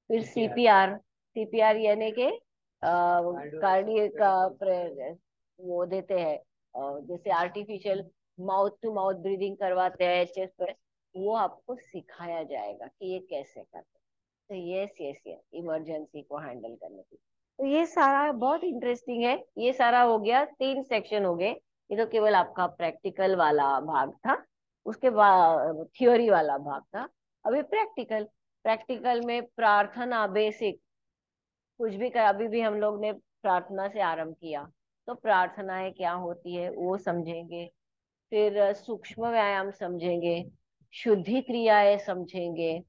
फिर सीपीआर, सीपीआर यानी के कार्डियक वो देते हैं, जैसे artificial mouth to mouth breathing करवाते हैं चेस्ट पे, वो आपको सिखाया जाएगा कि ये कैसे करते हैं। तो यस यस यस, इमरजेंसी को हैंडल करने की। तो ये सारा बहुत इंटरेस्टिंग है। ये सारा हो गया, 3 सेक्शन हो गए। ये तो केवल आपका प्रैक्टिकल वाला भाग था, उसके बाद थ्योरी वाला भाग था। अभी प्रैक्टिकल, प्रैक्टिकल में प्रार्थना बेसिक कुछ भी कर, अभी भी हम लोग ने प्रार्थना से आरंभ किया, तो प्रार्थनाएं क्या होती है वो समझेंगे। फिर सूक्ष्म व्यायाम समझेंगे, शुद्धि क्रियाएं समझेंगे,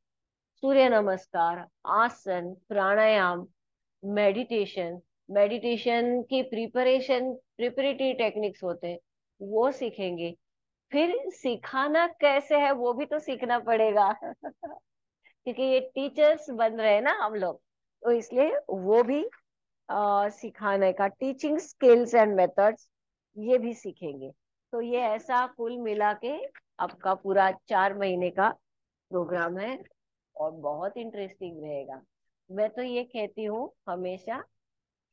सूर्य नमस्कार, आसन, प्राणायाम, मेडिटेशन, मेडिटेशन की प्रिपरेशन, प्रिपरेटरी टेक्निक्स होते हैं, वो सीखेंगे। फिर सिखाना कैसे है वो भी तो सीखना पड़ेगा क्योंकि ये टीचर्स बन रहे हैं ना हम लोग, तो इसलिए वो भी सिखाने का, टीचिंग स्किल्स एंड मेथड्स, ये भी सीखेंगे। तो ये ऐसा कुल मिला के आपका पूरा 4 महीने का प्रोग्राम है, और बहुत इंटरेस्टिंग रहेगा। मैं तो ये कहती हूँ हमेशा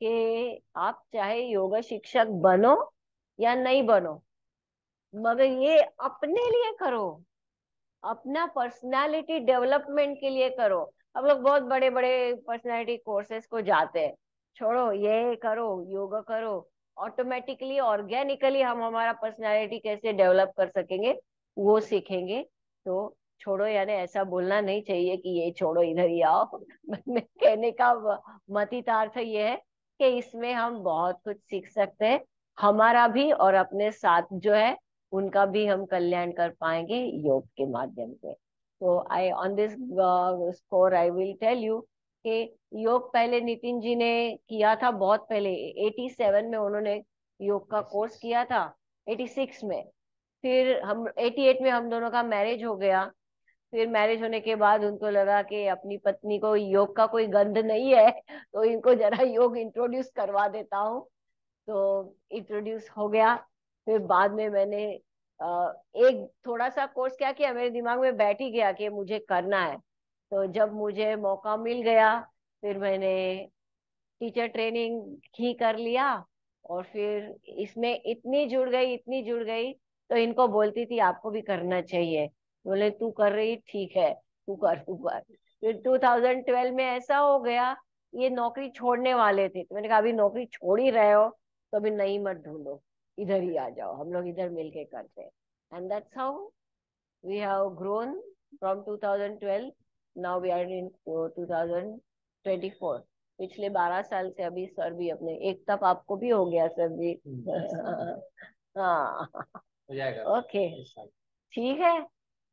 कि आप चाहे योगा शिक्षक बनो या नहीं बनो, मगर ये अपने लिए करो, अपना पर्सनालिटी डेवलपमेंट के लिए करो। हम लोग बहुत बड़े बड़े पर्सनालिटी कोर्सेज को जाते हैं, छोड़ो, ये करो, योगा करो, ऑटोमेटिकली ऑर्गेनिकली हम हमारा पर्सनालिटी कैसे डेवलप कर सकेंगे वो सीखेंगे। तो छोड़ो, यानी ऐसा बोलना नहीं चाहिए कि ये छोड़ो इधर ही आओ मैं कहने का मतितार्थ ये है कि इसमें हम बहुत कुछ सीख सकते हैं, हमारा भी और अपने साथ जो है उनका भी हम कल्याण कर पाएंगे योग के माध्यम से। तो I on this score I will tell you कि योग पहले नितिन जी ने किया था, बहुत पहले 87 में उन्होंने योग का कोर्स किया था, 86 में। फिर हम 88 में हम दोनों का मैरिज हो गया। फिर मैरिज होने के बाद उनको लगा कि अपनी पत्नी को योग का कोई गंध नहीं है, तो इनको जरा योग इंट्रोड्यूस करवा देता हूँ। तो इंट्रोड्यूस हो गया। फिर बाद में मैंने एक थोड़ा सा कोर्स क्या किया, मेरे दिमाग में बैठ ही गया कि मुझे करना है। तो जब मुझे मौका मिल गया, फिर मैंने टीचर ट्रेनिंग ही कर लिया। और फिर इसमें इतनी जुड़ गई, इतनी जुड़ गई, तो इनको बोलती थी आपको भी करना चाहिए। बोले तू कर रही ठीक है, तू कर तू कर। फिर 2012 में ऐसा हो गया, ये नौकरी छोड़ने वाले थे, तो मैंने कहा अभी नौकरी छोड़ ही रहे हो तो अभी नई मत ढूंढो, इधर ही आ जाओ, हम लोग इधर मिलके करते हैं। And that's how we have grown from 2012, now we are in 2024। पिछले 12 साल से अभी सर भी अपने, एक तक आपको भी हो गया सर जी हाँ, हो जाएगा। ओके, ठीक है।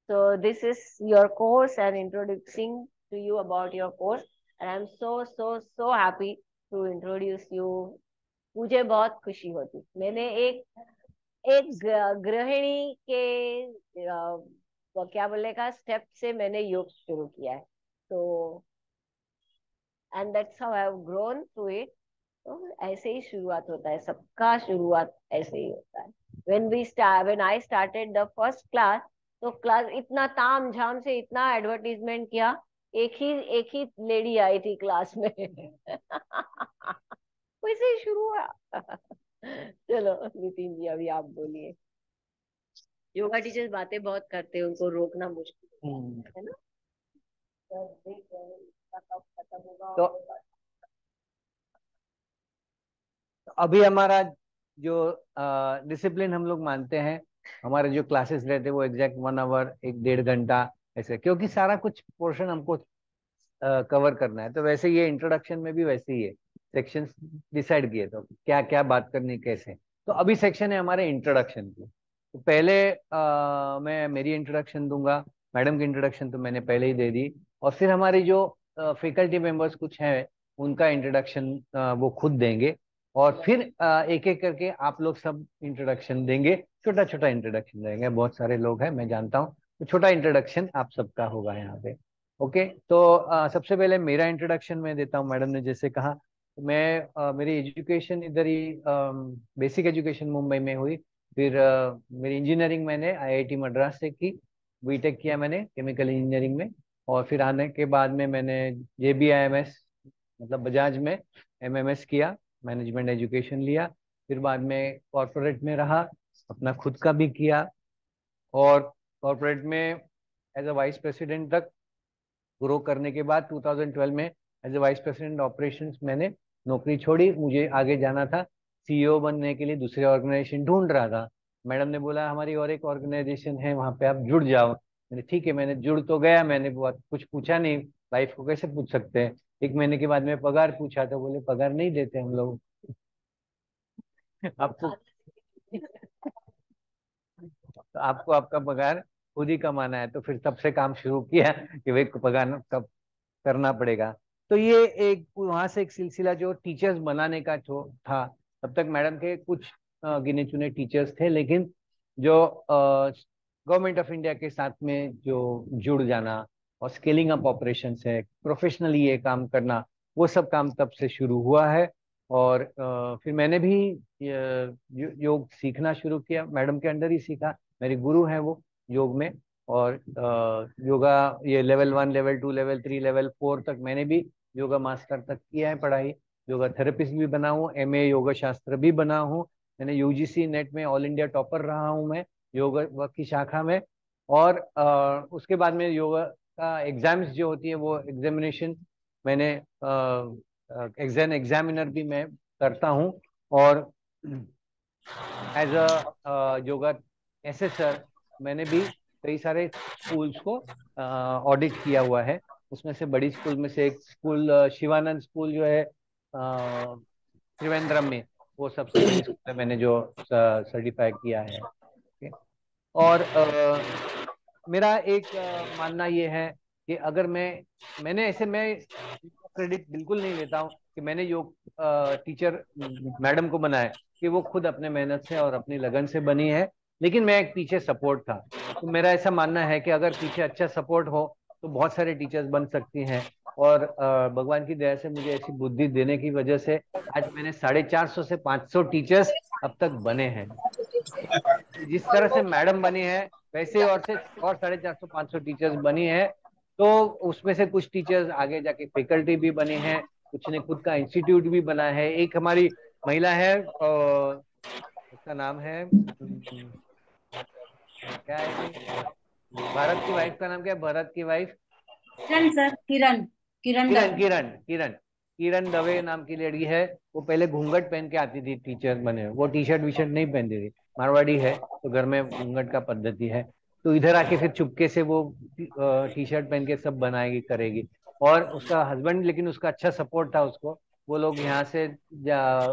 So this is your course and introducing to you about your course, and I'm so happy to introduce you. मुझे बहुत खुशी होती, मैंने एक एक गृहिणी के वो क्या बोले का स्टेप से मैंने योग शुरू किया है, तो and that's how I have grown through it. तो ऐसे ही शुरुआत होता है, सबका शुरुआत ऐसे ही होता है। when I started the first class, तो क्लास इतना ताम झाम से इतना एडवर्टीजमेंट किया, एक ही लेडी आई थी क्लास में वैसे ही शुरू हुआ चलो नितिन जी अभी आप बोलिए। योगा टीचर्स बातें बहुत करते हैं, उनको रोकना मुश्किल है ना। खत्म होगा तो अभी हमारा जो डिसिप्लिन हम लोग मानते हैं हमारे जो क्लासेस रहते वो एग्जैक्ट 1 आवर 1 डेढ़ घंटा ऐसे, क्योंकि सारा कुछ पोर्शन हमको कवर करना है। तो वैसे ये इंट्रोडक्शन में भी वैसे ही है, सेक्शंस डिसाइड किए तो क्या क्या बात करनी कैसे। तो अभी सेक्शन है हमारे इंट्रोडक्शन की। तो पहले मैं मेरी इंट्रोडक्शन दूंगा, मैडम की इंट्रोडक्शन तो मैंने पहले ही दे दी, और फिर हमारी जो फैकल्टी मेंबर्स कुछ हैं उनका इंट्रोडक्शन वो खुद देंगे, और फिर एक एक करके आप लोग सब इंट्रोडक्शन देंगे, छोटा छोटा इंट्रोडक्शन देंगे। बहुत सारे लोग हैं मैं जानता हूँ, तो छोटा इंट्रोडक्शन आप सबका होगा यहाँ पे। ओके, तो सबसे पहले मेरा इंट्रोडक्शन मैं देता हूँ। मैडम ने जैसे कहा, मैं मेरी एजुकेशन इधर ही, बेसिक एजुकेशन मुंबई में हुई, फिर मेरी इंजीनियरिंग मैंने आईआईटी मद्रास से की, बीटेक किया मैंने केमिकल इंजीनियरिंग में, और फिर आने के बाद में मैंने JBIMS मतलब बजाज में MMS किया, मैनेजमेंट एजुकेशन लिया। फिर बाद में कॉरपोरेट में रहा, अपना खुद का भी किया, और कॉरपोरेट में एज अ वाइस प्रेसिडेंट तक ग्रो करने के बाद 2012 में as a vice president operations मैंने नौकरी छोड़ी। मुझे आगे जाना था, CEO बनने के लिए दूसरे ऑर्गेनाइजेशन ढूंढ रहा था। मैडम ने बोला हमारी और एक ऑर्गेनाइजेशन है वहां पे आप जुड़ जाओ। मैंने ठीक है, मैंने जुड़ तो गया, मैंने बहुत कुछ पूछा नहीं, वाइफ को कैसे पूछ सकते हैं। 1 महीने के बाद में पगार पूछा तो बोले पगार नहीं देते हम लोग आपको तो आपको आपका पगार खुद ही कमाना है। तो फिर तब से काम शुरू किया कि भाई पगार कब करना पड़ेगा। तो ये एक वहां से एक सिलसिला जो टीचर्स बनाने का जो था, तब तक मैडम के कुछ गिने चुने टीचर्स थे, लेकिन जो गवर्नमेंट ऑफ इंडिया के साथ में जो जुड़ जाना और स्केलिंग अप ऑपरेशंस है, प्रोफेशनली ये काम करना, वो सब काम तब से शुरू हुआ है। और फिर मैंने भी योग सीखना शुरू किया, मैडम के अंडर ही सीखा, मेरे गुरु हैं वो योग में। और योगा ये लेवल 1 लेवल 2 लेवल 3 लेवल 4 तक मैंने भी योगा मास्टर तक किया है पढ़ाई। योगा थेरेपिस्ट भी बना हूँ, MA योगा शास्त्र भी बना हूँ। मैंने UGC नेट में ऑल इंडिया टॉपर रहा हूँ मैं योगा की शाखा में। और उसके बाद में योगा का एग्जाम्स जो होती है वो एग्जामिनेशन मैंने एग्जामिनर भी मैं करता हूँ। और एज अ योगा एसेसर मैंने भी कई सारे स्कूल्स को ऑडिट किया हुआ है। उसमें से बड़ी स्कूल में से एक स्कूल शिवानंद स्कूल जो है त्रिवेंद्रम में, वो सबसे बड़ी स्कूल है मैंने जो सर्टिफाई किया है। Okay? और मेरा एक मानना ये है कि अगर मैंने ऐसे मैं क्रेडिट बिल्कुल नहीं लेता हूँ कि मैंने योग टीचर मैडम को बनाया, कि वो खुद अपने मेहनत से और अपनी लगन से बनी है, लेकिन मैं एक पीछे सपोर्ट था। तो मेरा ऐसा मानना है कि अगर पीछे अच्छा सपोर्ट हो तो बहुत सारे टीचर्स बन सकती हैं। और भगवान की दया से मुझे ऐसी बुद्धि देने की वजह से आज मैंने 450 से 500 टीचर्स अब तक बने हैं। जिस तरह से मैडम बनी है वैसे और 450 500 टीचर्स बनी है। तो उसमें से कुछ टीचर्स आगे जाके फैकल्टी भी बने हैं, कुछ ने खुद का इंस्टीट्यूट भी बना है। एक हमारी महिला है, उसका नाम है क्या है जी, भारत की वाइफ का नाम क्या है, भारत की वाइफ किरण सर, किरण किरण किरण दत्त। किरण किरण किरण दवे नाम की लड़की है। वो पहले घूंघट पहन के आती थी टीचर बने, वो टी शर्ट वी शर्ट नहीं पहनती थी, मारवाड़ी है तो घर में घूंघट का पद्धति है। तो इधर आके फिर चुपके से वो टी शर्ट पहन के सब बनाएगी करेगी। और उसका हस्बैंड, लेकिन उसका अच्छा सपोर्ट था उसको, वो लोग यहाँ से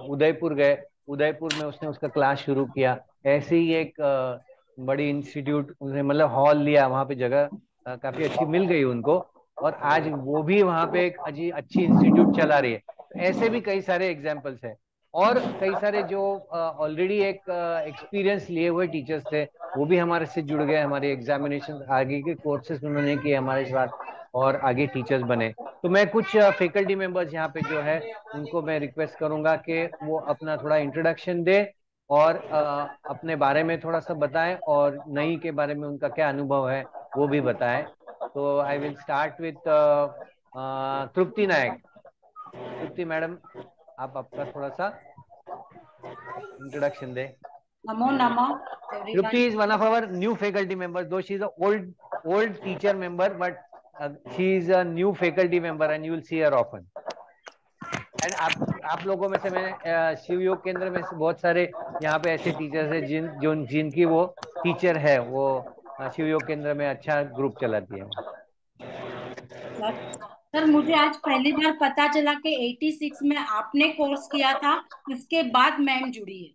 उदयपुर गए, उदयपुर में उसने उसका क्लास शुरू किया। ऐसे ही एक बड़ी इंस्टीट्यूट उसने मतलब हॉल लिया, वहां पे जगह काफी अच्छी मिल गई उनको, और आज वो भी वहां पे एक अच्छी इंस्टीट्यूट चला रही है। तो ऐसे भी कई सारे एग्जाम्पल्स हैं। और कई सारे जो ऑलरेडी एक एक्सपीरियंस लिए हुए टीचर्स थे वो भी हमारे से जुड़ गए, हमारे एग्जामिनेशन आगे के कोर्सेज उन्होंने किए हमारे साथ और आगे टीचर्स बने। तो मैं कुछ फैकल्टी मेंबर्स यहाँ पे जो है उनको मैं रिक्वेस्ट करूंगा कि वो अपना थोड़ा इंट्रोडक्शन दे और अपने बारे में थोड़ा सा बताएं, और नई के बारे में उनका क्या अनुभव है वो भी बताएं। तो I will start with Trupti Nayak. Trupti madam, आप आपका थोड़ा सा इंट्रोडक्शन दें। नमो नमः Trupti everyone. is one of our new faculty members, though she is a old teacher member, but she is a new faculty member and you will see her often. And आप लोगों में से मैंने शिव योग केंद्र में से बहुत सारे यहाँ पे ऐसे टीचर्स है जिनकी वो टीचर है, वो शिव योग केंद्र में अच्छा ग्रुप चलाती है। सर सर मुझे आज पहली बार पता चला कि 86 में आपने कोर्स किया था, उसके बाद मैम जुड़ी है।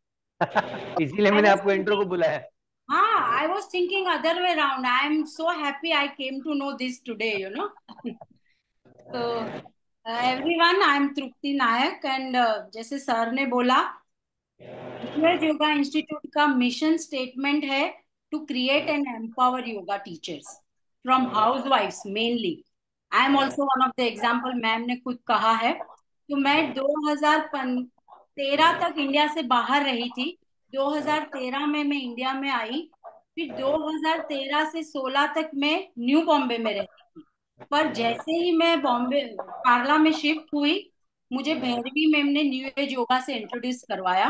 इसीलिए आई मैंने वॉज आपको इंट्रो को थिंकिंग, बुलाया। हाँ, I was thinking other way round. I am so happy I came to know this today, you know. तो everyone, I am Trupti Nayak and जैसे सर ने बोला, न्यूएज योगा इंस्टीट्यूट का मिशन स्टेटमेंट है to create and empower yoga teachers from हाउसवाइफ्स mainly. I am also one of the example, ma'am ने खुद कहा है। तो मैं 2013 तक इंडिया से बाहर रही थी। 2013 में मैं इंडिया में आई। फिर 2013 से 16 तक मैं न्यू बॉम्बे में रहती थी। पर जैसे ही मैं बॉम्बे पार्ला में शिफ्ट हुई, मुझे भैरवी मैम ने न्यू एज योगा से इंट्रोड्यूस करवाया।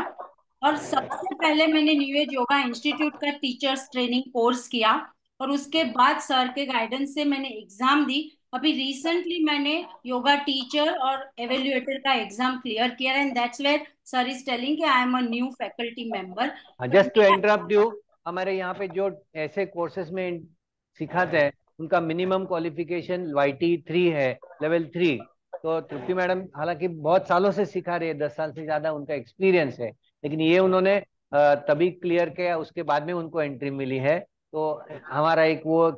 और सबसे पहले मैंने न्यू एज योगा इंस्टीट्यूट का टीचर्स ट्रेनिंग कोर्स किया। और उसके बाद सर के गाइडेंस से मैंने एग्जाम दी। अभी रिसेंटली मैंने योगा टीचर और एवेल्युएटर का एग्जाम क्लियर किया, and that's where sir is telling कि I am a new faculty member. Just to interrupt you, हमारे यहाँ पे जो ऐसे कोर्सेज में सिखाते हैं उनका मिनिमम क्वालिफिकेशन YT3 है, लेवल 3। तो तृप्ति मैडम हालांकि बहुत सालों से सिखा रही है, 10 साल से ज्यादा उनका एक्सपीरियंस है, लेकिन ये उन्होंने तभी क्लियर किया, उसके बाद में उनको एंट्री मिली है। तो हमारा एक वो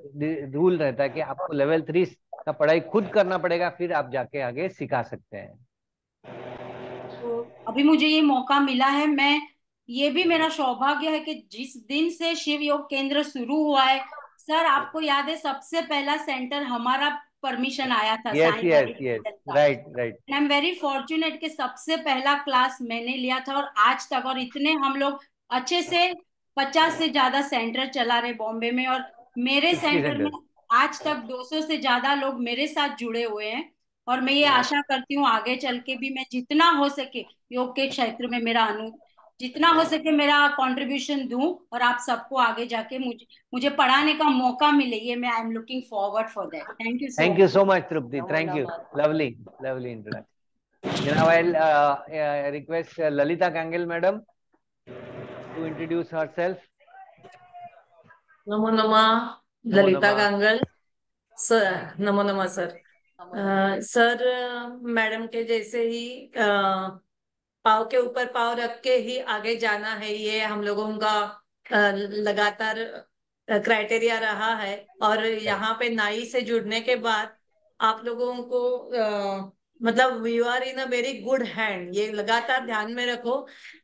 रूल रहता है कि आपको लेवल 3 का पढ़ाई खुद करना पड़ेगा, फिर आप जाके आगे सिखा सकते हैं। तो अभी मुझे ये मौका मिला है। मैं, ये भी मेरा सौभाग्य है कि जिस दिन से शिव योग केंद्र शुरू हुआ है, सर आपको याद है सबसे पहला सेंटर हमारा परमिशन आया था yes Sai yes yes, meditation का। Right right. I am very fortunate कि सबसे पहला क्लास मैंने लिया था, और आज तक, और इतने हम लोग अच्छे से 50 से ज्यादा सेंटर चला रहे बॉम्बे में। और मेरे 60 सेंटर में सेंटर्स। आज तक 200 से ज्यादा लोग मेरे साथ जुड़े हुए हैं। और मैं ये आशा करती हूँ आगे चल के भी मैं जितना हो सके योग के क्षेत्र में मेरा जितना हो सके मेरा कंट्रीब्यूशन दूं, और आप सबको आगे जाके मुझे मुझे पढ़ाने का मौका मिले, ये मैं I am looking forward for that. Thank you so thank you so much Trupti, thank you. नमो lovely, lovely introduction. Now I'll request Lalita Kangal madam to introduce herself. नमो नमः। नमो ललिता नमः। गांगल सर। नमो नमः सर। सर मैडम के जैसे ही पाव के ऊपर पाव रख के ही आगे जाना है, ये हम लोगों का लगातार क्राइटेरिया रहा है। और यहाँ पे नाई से जुड़ने के बाद आप लोगों को मतलब you are in a very good hand, ये लगातार ध्यान में रखो।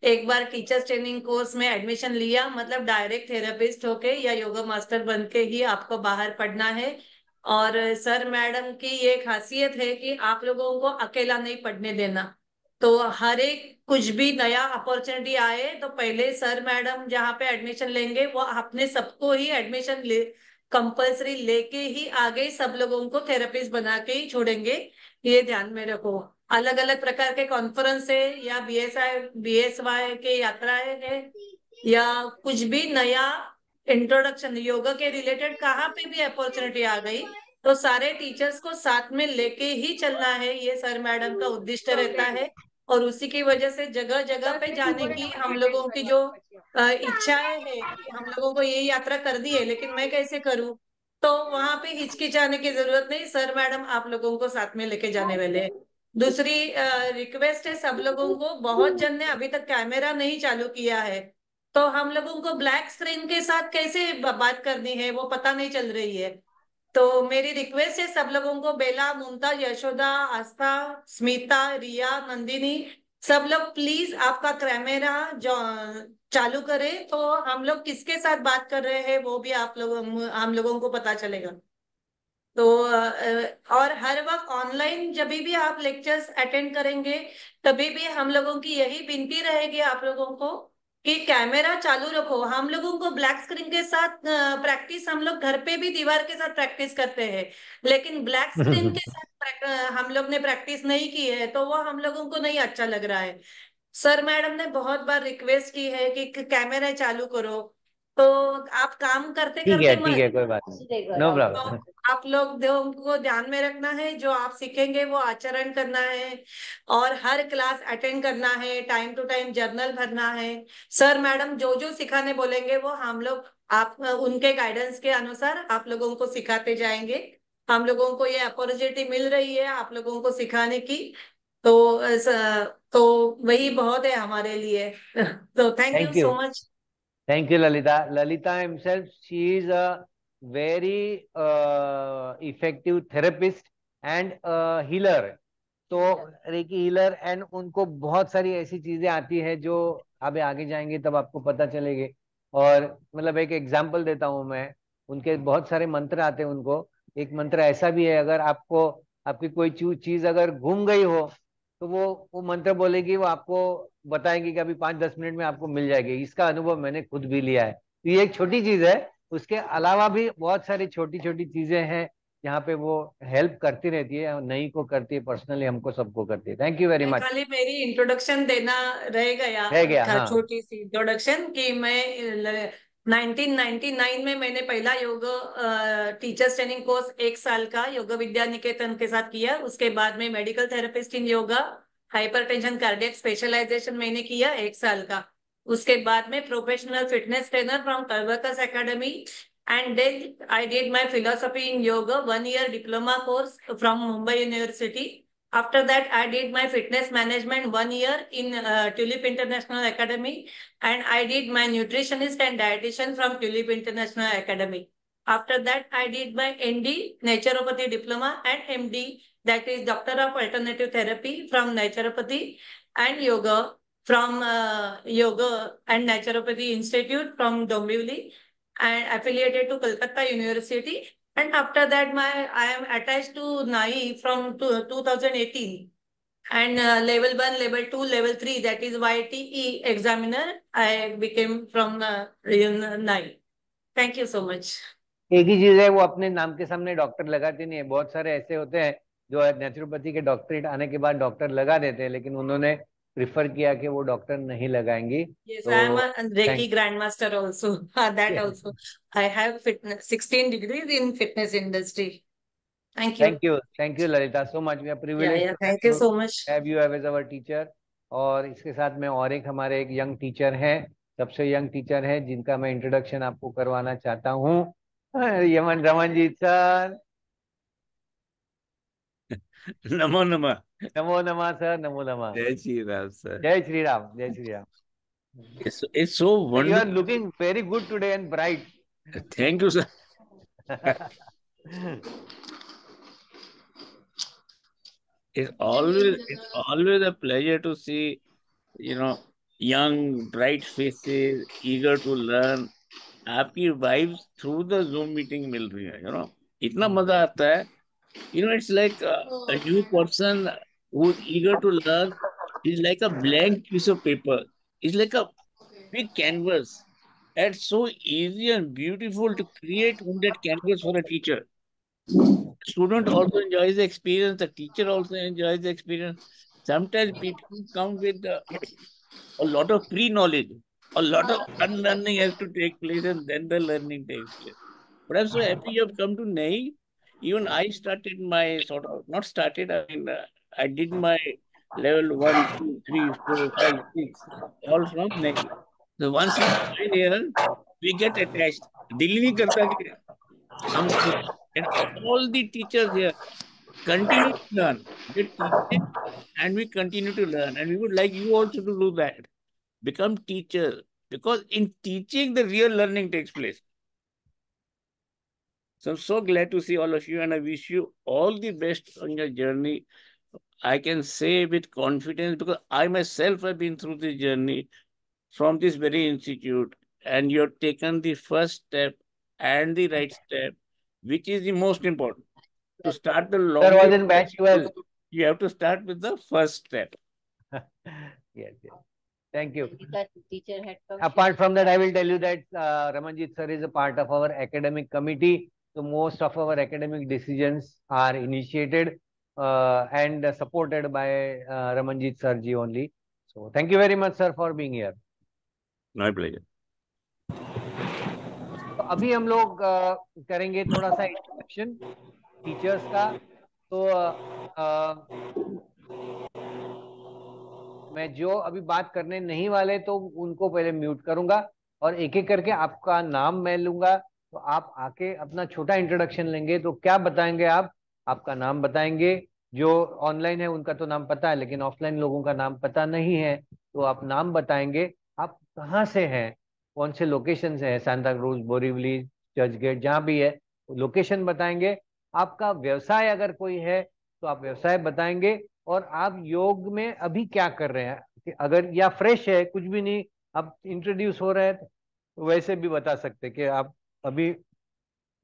एक बार टीचर्स ट्रेनिंग कोर्स में एडमिशन लिया मतलब डायरेक्ट थेरेपिस्ट होके या योगा मास्टर बन के ही आपको बाहर पढ़ना है। और सर मैडम की ये खासियत है कि आप लोगों को अकेला नहीं पढ़ने देना। तो हर एक कुछ भी नया अपॉर्चुनिटी आए तो पहले सर मैडम जहाँ पे एडमिशन लेंगे वो अपने सबको ही एडमिशन ले कंपल्सरी लेके ही आगे सब लोगों को थेरेपिस्ट बना के ही छोड़ेंगे, ये ध्यान में रखो। अलग अलग प्रकार के कॉन्फ्रेंस है या BSY के यात्राएं है या कुछ भी नया इंट्रोडक्शन योगा के रिलेटेड कहाँ पे भी अपॉर्चुनिटी आ गई तो सारे टीचर्स को साथ में लेके ही चलना है, ये सर मैडम का उद्देश्य रहता है। और उसी की वजह से जगह जगह पे जाने की हम लोगों की जो इच्छाएं है कि हम लोगों को ये यात्रा कर दी है लेकिन मैं कैसे करूं, तो वहां पे हिचकिचाने की जरूरत नहीं, सर मैडम आप लोगों को साथ में लेके जाने वाले हैं। दूसरी रिक्वेस्ट है सब लोगों को, बहुत जन ने अभी तक कैमरा नहीं चालू किया है तो हम लोगों को ब्लैक स्क्रीन के साथ कैसे बात करनी है वो पता नहीं चल रही है। तो मेरी रिक्वेस्ट है सब लोगों को, बेला, मुमताज, यशोदा, आस्था, स्मिता, रिया, नंदिनी, सब लोग प्लीज आपका कैमरा जो चालू करें तो हम लोग किसके साथ बात कर रहे हैं वो भी आप लोग हम लोगों को पता चलेगा। तो और हर वक्त ऑनलाइन जब भी आप लेक्चर्स अटेंड करेंगे तभी भी हम लोगों की यही विनती रहेगी आप लोगों को कि कैमरा चालू रखो। हम लोगों को ब्लैक स्क्रीन के साथ प्रैक्टिस हम लोग घर पे भी दीवार के साथ प्रैक्टिस करते हैं, लेकिन ब्लैक स्क्रीन के साथ हम लोग ने प्रैक्टिस नहीं की है तो वो हम लोगों को नहीं अच्छा लग रहा है। सर मैडम ने बहुत बार रिक्वेस्ट की है कि कैमरा चालू करो। तो आप काम करते ठीक करते है, कोई बात नहीं, नो प्रॉब्लम। आप लोग को ध्यान में रखना है, जो आप सीखेंगे वो आचरण करना है, और हर क्लास अटेंड करना है, टाइम टू टाइम जर्नल भरना है। सर मैडम जो जो सिखाने बोलेंगे वो हम लोग आप उनके गाइडेंस के अनुसार आप लोगों को सिखाते जाएंगे। हम लोगों को ये अपॉर्चुनिटी मिल रही है आप लोगों को सिखाने की, तो तो वही बहुत है हमारे लिए। तो thank you thank you, so much. Thank you Lalita. Lalita himself, she is a very effective therapist and healer. तो रेकी हीलर, एंड उनको बहुत सारी ऐसी चीजें आती है जो अब आगे जाएंगे तब आपको पता चलेगी। और मतलब एक एग्जांपल देता हूँ मैं, उनके बहुत सारे मंत्र आते हैं उनको। एक मंत्र ऐसा भी है, अगर आपको आपकी कोई चीज अगर घूम गई हो तो वो मंत्र बोलेगी, वो आपको बताएंगे कि अभी 5-10 मिनट में आपको मिल जाएगी। इसका अनुभव मैंने खुद भी लिया है। तो ये एक छोटी चीज है, उसके अलावा भी बहुत सारी छोटी छोटी चीजें हैं यहाँ पे वो हेल्प करती रहती है, नई को करती है, पर्सनली हमको सबको करती है। Thank you very much. खाली मेरी इंट्रोडक्शन देना रह गया रह गया, था, हाँ। छोटी सी इंट्रोडक्शन कि मैं 1999 में मैंने पहला योग टीचर्स ट्रेनिंग कोर्स 1 साल का योग विद्या निकेतन के साथ किया। उसके बाद में medical therapist in yoga hypertension cardiac specialization मैंने किया 1 साल का। उसके बाद में प्रोफेशनल फिटनेस ट्रेनर फ्रॉम करवकस academy, and then I did my philosophy in yoga 1 year diploma course from Mumbai University. After that, I did my fitness management 1 year in Tulip International Academy, and I did my nutritionist and dietitian from Tulip International Academy. After that, I did my ND naturopathy diploma and MD, that is Doctor of Alternative Therapy from naturopathy and yoga from Yoga and Naturopathy Institute from Dombivli, and affiliated to Kolkata University. And after that, I am attached to NAI from 2018. And level 1, level 2, level 3, that is YTE examiner, I became from NAI. Thank you so much. एक ही चीज है, वो अपने नाम के सामने doctor लगाते नहीं है। बहुत सारे ऐसे होते हैं जो नेचुरोपैथी के डॉक्टरेट आने के बाद डॉक्टर लगा देते हैं, लेकिन उन्होंने प्रिफर किया कि वो डॉक्टर नहीं लगाएंगी। Yes, I am तो a Reiki grandmaster also. That also. I have 16 degrees in fitness industry. Thank you. Thank you Lalita so much. We are privileged to Thank you so much. Have you as our teacher. और इसके साथ में और एक हमारे एक young teacher हैं, सबसे यंग टीचर है, जिनका मैं इंट्रोडक्शन आपको करवाना चाहता हूँ। यमन रमनजीत सर। नमो नमः। नमो नमः सर, नमो नमः। जय श्री राम सर। जय श्री राम, जय Shri Ram. It's so You are wonderful. looking very good today and bright. Thank you, sir. It's always a pleasure to see, young, bright faces, eager to learn. आपकी vibes through the Zoom meeting मिल रही है, इतना मजा आता है। It's like a new person who's eager to learn is like a blank piece of paper. It's like a big canvas. It's so easy and beautiful to create on that canvas for a teacher. Student also enjoys the experience. The teacher also enjoys the experience. Sometimes people come with a lot of pre-knowledge. A lot of unlearning has to take place, and then the learning takes place. But I'm so happy you have come to NAI. Even I started my not started, I did my level 1, 2, 3, 4, 5, 6, all from NAI. So once we join here, we get attached. दिल नहीं करता कि हम and all the teachers here continue to learn. We're teaching and we continue to learn. And we would like you also to do that. Become teachers. Because in teaching, the real learning takes place. So I'm so glad to see all of you, and I wish you all the best on your journey. I can say with confidence because I myself have been through this journey from this very institute, and you've taken the first step and the right step, which is the most important. To start the Sir was longest, in batch 12. you have to start with the first step. Yes. Thank you. Teacher had come. Apart from that, I will tell you that Ramanjit sir is a part of our academic committee. So most of our academic decisions are initiated and supported by Ramanjit sir ji only. So thank you very much, sir, for being here. My pleasure. अभी हम लोग करेंगे थोड़ा सा introduction teachers का। तो मैं जो अभी बात करने नहीं वाले तो उनको पहले म्यूट करूंगा और एक एक करके आपका नाम मैं लूंगा। तो आप आके अपना छोटा इंट्रोडक्शन लेंगे। तो क्या बताएंगे आप? आपका नाम बताएंगे। जो ऑनलाइन है उनका तो नाम पता है, लेकिन ऑफलाइन लोगों का नाम पता नहीं है। तो आप नाम बताएंगे, आप कहाँ से हैं, कौन से लोकेशन से है, सांता क्रूज, बोरीवली, चर्चगेट, जहाँ भी है लोकेशन बताएंगे। आपका व्यवसाय अगर कोई है तो आप व्यवसाय बताएंगे। और आप योग में अभी क्या कर रहे हैं, कि अगर या फ्रेश है, कुछ भी नहीं, आप इंट्रोड्यूस हो रहे हैं, तो वैसे भी बता सकते कि आप अभी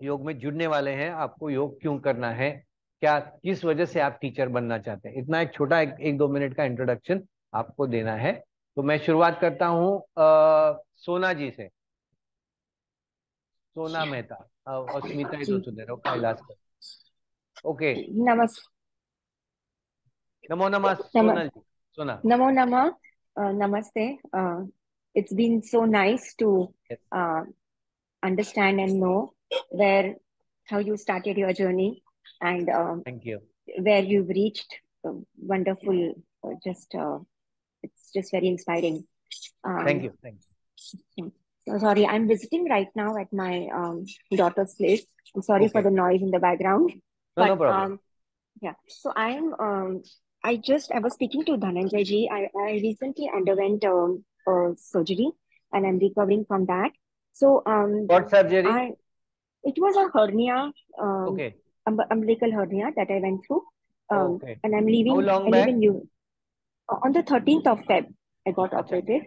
योग में जुड़ने वाले हैं, आपको योग क्यों करना है, क्या किस वजह से आप टीचर बनना चाहते हैं। इतना एक छोटा एक दो मिनट का इंट्रोडक्शन आपको देना है। तो मैं शुरुआत करता हूँ सोना जी से। सोना मेहता। और स्मिता ही तो जी सुन रहे हो, कैलाश कर। ओके। नमस् नमो नमः नम सोनल जी। सोना। नमो नमः namaste. It's been so nice to Yes. understand and know where how you started your journey and Thank you. where you've reached. Wonderful. Just it's just very inspiring. Thank you. Thank you. So sorry, I'm visiting right now at my daughter's place. I'm sorry for Okay. the noise in the background, No, no but problem. yeah. So I was speaking to Dhananjay ji. I recently underwent surgery and I'm recovering from that. So What surgery? it was a hernia, Okay. umbilical hernia that I went through. Okay. And I'm How leaving. long I live back? in you on the 13th of Feb. I got Acha. operated.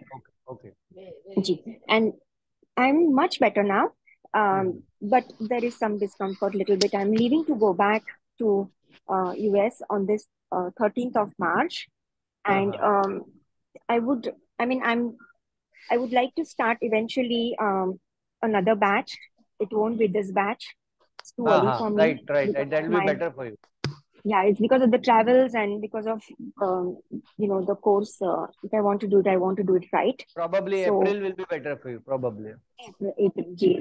Okay. Ji. And I'm much better now. Hmm. But there is some discomfort little bit. I'm leaving to go back to US on this 13th of March. And Uh-huh. I would, I mean, I would like to start eventually another batch. It won't be this batch. It's too early Uh-huh. for me Right. because That of will be my, better for you. yeah, it's because of the travels and because of, the course. If I want to do it, I want to do it right. Probably So April will be better for you. Probably.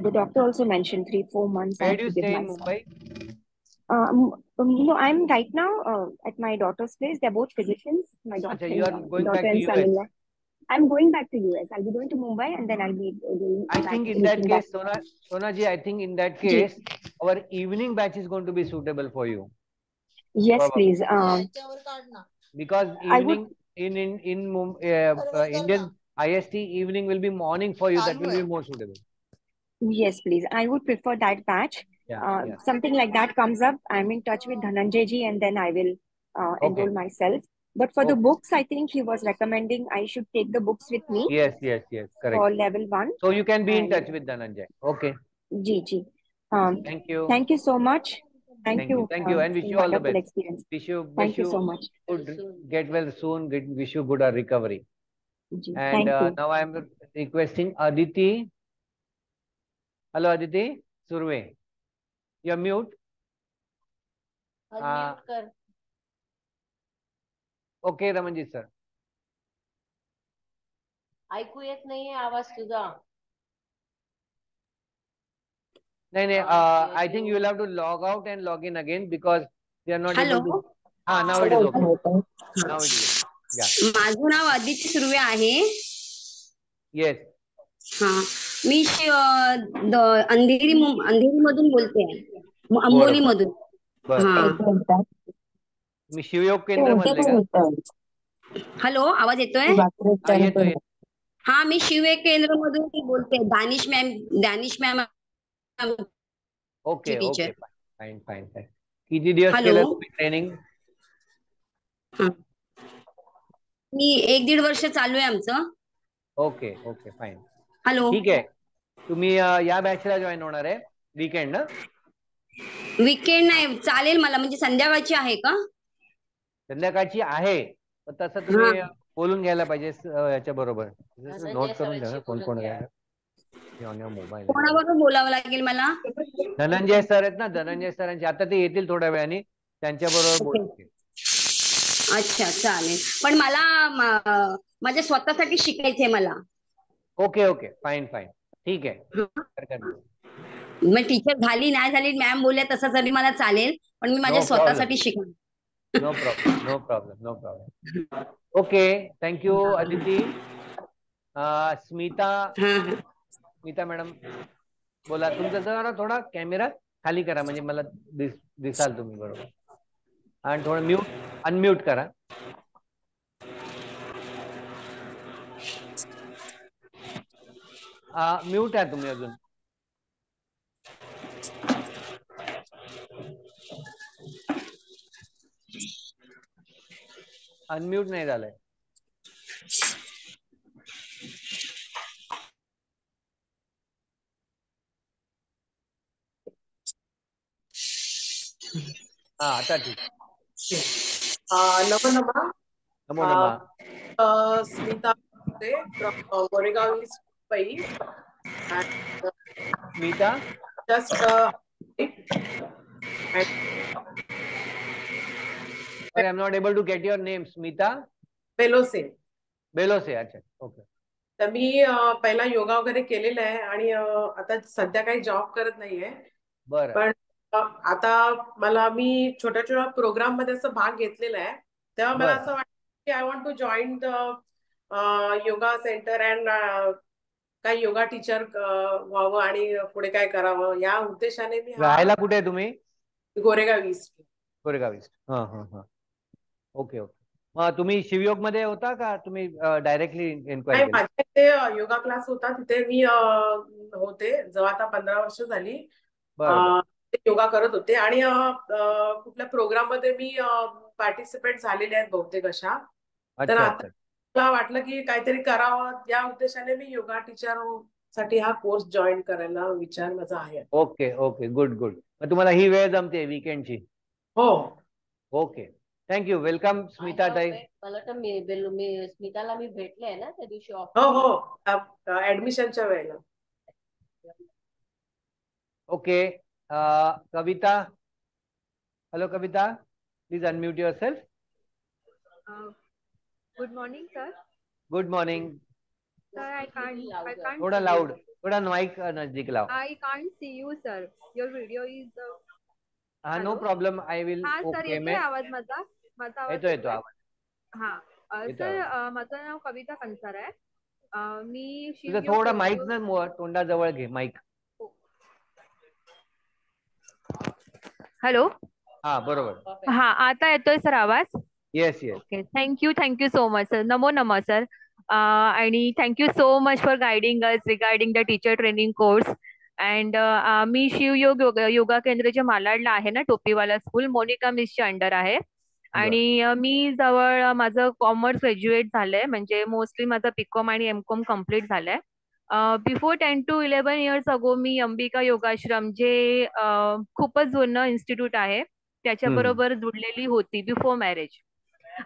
the doctor also mentioned 3-4 months I Where have do you to give stay in myself. Mumbai? I'm right now at my daughter's place. They're both physicians. My Acha, you are going daughter back to and US. son-in-law. I'm going back to US. I'll be going to Mumbai and then I'll be going I back, think in that reaching back. case, Sona ji, I think in that Ji. case, our evening batch is going to be suitable for you. Yes, Probably. please. Because I would. evening Indian IST evening will be morning for you. That will be more suitable. Yes, please. I would prefer that batch. Yeah. Something like that comes up. I'm in touch with Dhananjay ji and then I will Okay. enroll myself. But for the Okay. books, I think he was recommending I should take the books with me Yes. Correct. for level 1. So you can be in And touch with Dhananjay. Okay. Ji. Thank you. Thank you so much. Thank you. And wish It's a you all the wonderful best. experience. Wish Thank you you so much. good, get well soon. Wish you good recovery. Ji. And Thank you. now I am requesting Aditi. Hello, Aditi. Surve. You're mute. Unmute कर. Okay, Ramanjit sir. ऐकू येत नाहीये आवाज तुझा. No. I think you will have to log out and log in again because they are not hello. able to. Now it is okay. Now it is okay. Yeah. माझं नाव आदिती सुर्वे आहे. Yes. हा, मी अंधेरी मधून बोलते, अंबोली मधून. हा. मी शिवयोग केंद्र मधले का? हॅलो, आवाज येतोय? येतोय. हा, मी शिवयोग केंद्र मधून बोलते. Danish ma'am okay. Teacher. Fine. किती दिवस केलं तुम्ही ट्रेनिंग? मी 1-1.5 वर्ष चालू आहे आमचं. Okay fine. हॅलो. ठीक आहे. तुम्ही या बॅचला जॉईन होणार आहे वीकेंड ना? वीकेंड नाही चालेल मला, म्हणजे संध्याकाळची आहे का? संध्याकाळची आहे, पण तसं तुम्ही बोलून घ्यायला पाहिजे याच्या बरोबर. नोट करून घ्या कोण मोबाईल. कोणाबरोबर बोलावं लागेल मला? धनंजय सर आहेत ना, धनंजय सरांची आता ते येतील थोड्या वेळाने, त्यांच्या बरोबर बोलते. अच्छा, चालेल. पण मला माझ्या स्वतःसाठी शिकायचंय मला. Okay fine. ठीक आहे. मग टीचर झाली नाही झाली, मॅम बोलल्या तसं तरी मला चालेल, पण मी माझ्या नो प्रॉब्लेम, स्वतःसाठी शिकणार. No problem, no problem, no problem. Okay, thank you Aditi. Smita, Smita madam बोला. तुमचा जरा थोडा कॅमेरा खाली करा म्हणजे मला दिसाल तुम्ही बरोबर. आणि थोडं अनम्यूट करा. म्यूट आहे तुम्ही अजून. अनम्यूट नाही झालंय. आता ठीक. नमो नमः. नमो नमः. Smita from Goregaon East, Mumbai. Smita? Just Sorry, I'm not able to get your name. Smita? Belose. Belose, अच्छा. ओके. तर मी पहिला योगा वगैरे केलेला आहे आणि आता सध्या काही जॉब करत नाहीये. बरं. पण आता मी छोट्या छोट्या प्रोग्राम मध्ये असं भाग घेतलेला आहे. तेव्हा मला असं वाटतं की I want to join the yoga centre and काही योगा टीचर व्हावं आणि पुढे काय करावं या उद्देशाने मी राहायला कुठे आहे तुम्ही? Goregaon east. Goregaon east. Okay okay. मग तुम्ही शिवयोग मध्ये होता का तुम्ही डायरेक्टली इन्क्वायरी? माझ्या इथे योगा क्लास होता, तिथे मी होते जेव्हा आता 15 वर्ष झाली. योगा करत होते आणि कुठल्या प्रोग्राम मध्ये मी पार्टिसिपेट झालेले आहेत बहुतेक अशा. तर आता मला वाटलं की काहीतरी करावं या उद्देशाने मी योगा टीचर साठी हा कोर्स जॉईन करायला विचार माझा आहे. Okay okay, good good. मग तुम्हाला ही वेळ जमते वीकेंडची? हो. Okay, thank you. वेलकम स्मिता ताई. मला तर मी स्मिताला मी भेटले आहे ना त्या दिवशी. हो, ऍडमिशनच्या वेळेला. Okay, Kavita. Hello Kavita, please unmute yourself. Good morning sir. Good morning. Sir, I can't. थोड़ा लाउड, थोड़ा माइक नजदीक लाओ. I can't see you, sir. Your video is. No problem. I will. Sir येतोय आवाज माझा? येतो आवाज. सर माझं नाव कविता कंसार आहे. मी थोडा माइक ना तोंडाजवळ घे माइक. हॅलो. बरोबर. आता येतोय सर आवाज? Yes yes. Okay, thank you so much sir. नमो नमः सर. आणि thank you so much for guiding us regarding the teacher training course. And मी शिवयोग योगा केंद्र जे मालाडला आहे ना, टोपीवाला स्कूल, मोनिका मिसच्या अंडर आहे. आणि मी जवळ माझं कॉमर्स ग्रॅज्युएट झालंय, म्हणजे मोस्टली माझं बीकॉम आणि एमकॉम कम्प्लीट झालंय. बिफोर 10 to 11 years अगो मी अंबिका योगाश्रम जे खूपच जुनं इन्स्टिट्यूट आहे त्याच्याबरोबर जुडलेली होती बिफोर मॅरेज.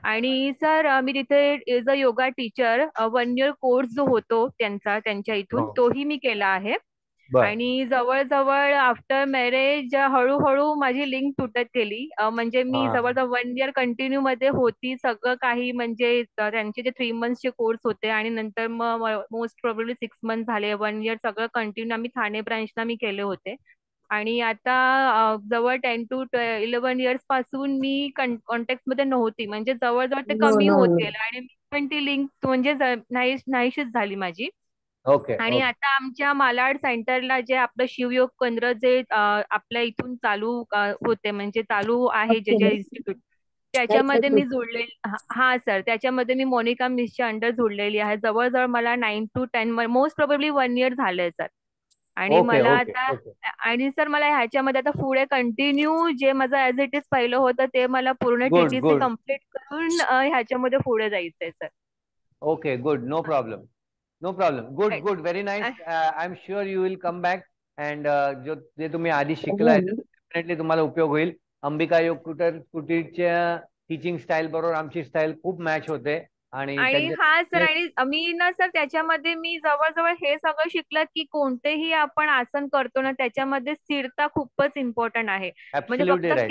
आणि सर मी तिथे as a yoga teacher 1 year course जो होतो त्यांच्या इथून तोही मी केला आहे. आणि जवळजवळ आफ्टर मॅरेज हळूहळू माझी लिंक तुटत गेली. म्हणजे मी जवळजवळ 1 year कंटिन्यू मध्ये होती. सगळं काही म्हणजे त्यांचे जे 3 months चे कोर्स होते आणि नंतर मग मोस्ट प्रोबेबली 6 months झाले. 1 year सगळं कंटिन्यू आम्ही ठाणे ब्रांचला मी केले होते. आणि आता जवळ 10 to 11 years पासून मी कॉन्टॅक्ट मध्ये नव्हती, म्हणजे जवळजवळ ते कमी होत गेलं आणि मी पण ती लिंक म्हणजे नाहीशीच झाली माझी. आणि आता आमच्या मालाड सेंटरला जे आपलं शिवयोग केंद्र जे आपल्या इथून चालू होते, म्हणजे चालू आहे जे इन्स्टिट्यूट, त्याच्यामध्ये मी जोडलेली. सर त्याच्यामध्ये मी मोनिका मिसच्या अंडर जोडलेली आहे. जवळजवळ मला 9 to 10 मोस्ट प्रोबेबली 1 year झालंय सर. आणि मला आता आणि सर मला ह्याच्यामध्ये आता पुढे कंटिन्यू जे माझं ऍज इट इज पहिलं होतं ते मला पूर्ण टीटीसी कम्प्लीट करून ह्याच्यामध्ये पुढे जायचंय सर. Okay, good. No problem. Good. Very nice. I am sure you will come back. And जे तुम्ही आधी शिकलाय डेफिनेटली तुम्हाला उपयोग होईल. अंबिका योग कुटीरच्या टीचिंग स्टाईल बरोबर आमची स्टाईल खूप मॅच होते. आणि सर, आणि मी ना सर त्याच्यामध्ये मी जवळजवळ हे सगळं शिकलं की कोणतेही आपण आसन करतो ना त्याच्यामध्ये स्थिरता खूपच इम्पॉर्टंट आहे. म्हणजे फक्त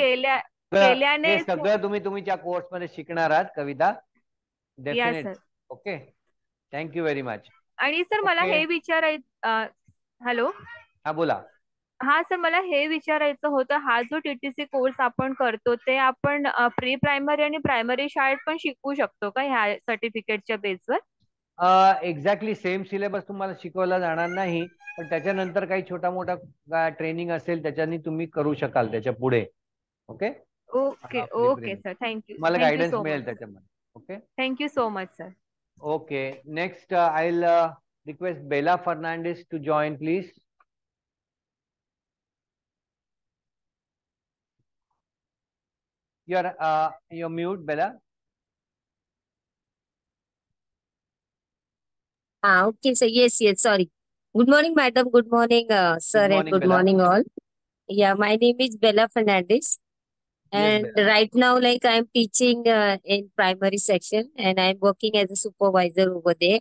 केल्याने सगळं तुम्ही तुमच्या कोर्स मध्ये शिकणार आहात Kavita. Definite. Okay, thank you very much. आणि सर मला हे विचारायचं. हॅलो. बोला. हा सर, मला हे विचारायचं होतं, हा जो टीटीसी कोर्स आपण करतो ते आपण प्री प्रायमरी आणि प्रायमरी शाळेत पण शिकवू शकतो का ह्या सर्टिफिकेटच्या बेसवर? एक्झॅक्टली सेम सिलेबस तुम्हाला शिकवला जाणार नाही, पण त्याच्यानंतर काही छोटा मोठा ट्रेनिंग असेल त्याच्यानी तुम्ही करू शकाल त्याच्या पुढे. Okay okay okay sir, thank you तुम्हाला थँक्यू गायडन्स सो मिळेल मच. त्याच्यामध्ये. Okay thank you so much sir. Okay next I will request Bella Fernandes to join please. You're mute, Bella. Okay, so yes, sorry. Good morning, madam. Good morning, sir, Good and morning, good Bella. morning, all. Yeah, my name is Bella Fernandez, Yes, and Bella. right now, like I'm teaching in primary section, and I'm working as a supervisor over there.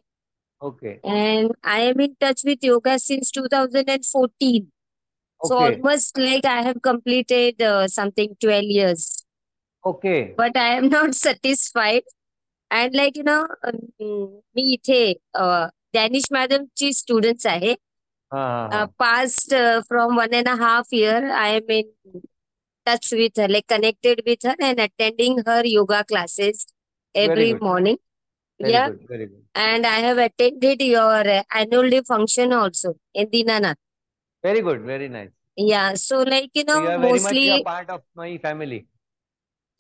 Okay. And I am in touch with yoga since 2014. So Okay. almost like I have completed something 12 years. Okay. But I am not satisfied. And like मी इथे Danish मॅडमची students आहे. Past from 1.5 years, I am in touch with her, like connected with her and attending her yoga classes Very every good. morning. Very Yeah, good. Very good. and I have attended your annual day function also in Dinanath. Very good. Very nice. Yeah, so like So you are very much a mostly part of my family.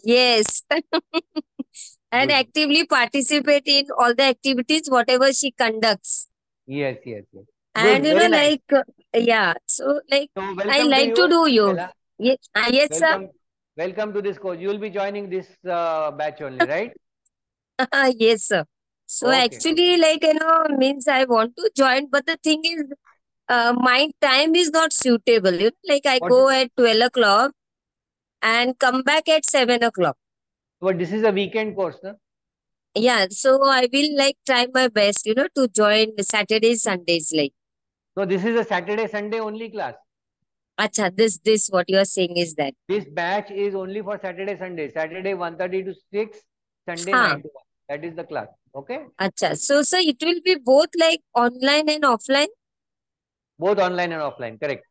yes, and Good. actively participate in all the activities whatever she conducts. Yes, yes, yes. And Good. Very nice. like yeah, so like So I welcome to like to you, do yoga. Bella. Yes, yes, sir. Welcome. Welcome to this course. You will be joining this batch only, right? Yes, sir. So Okay. actually, like means I want to join, but the thing is, my time is not suitable. Like I What? go at 12 o'clock and come back at 7 o'clock. But this is a weekend course, no? Yeah, so I will like try my best, to join Saturdays, Sundays, like. So this is a Saturday, Sunday only class. Acha, this what you are saying is that. This batch is only for Saturday, Sunday. Saturday 1:30 to 6, Sunday Huh. 9 to 1. That is the class. Okay? Acha, so it will be both like online and offline? Both online and offline. Correct.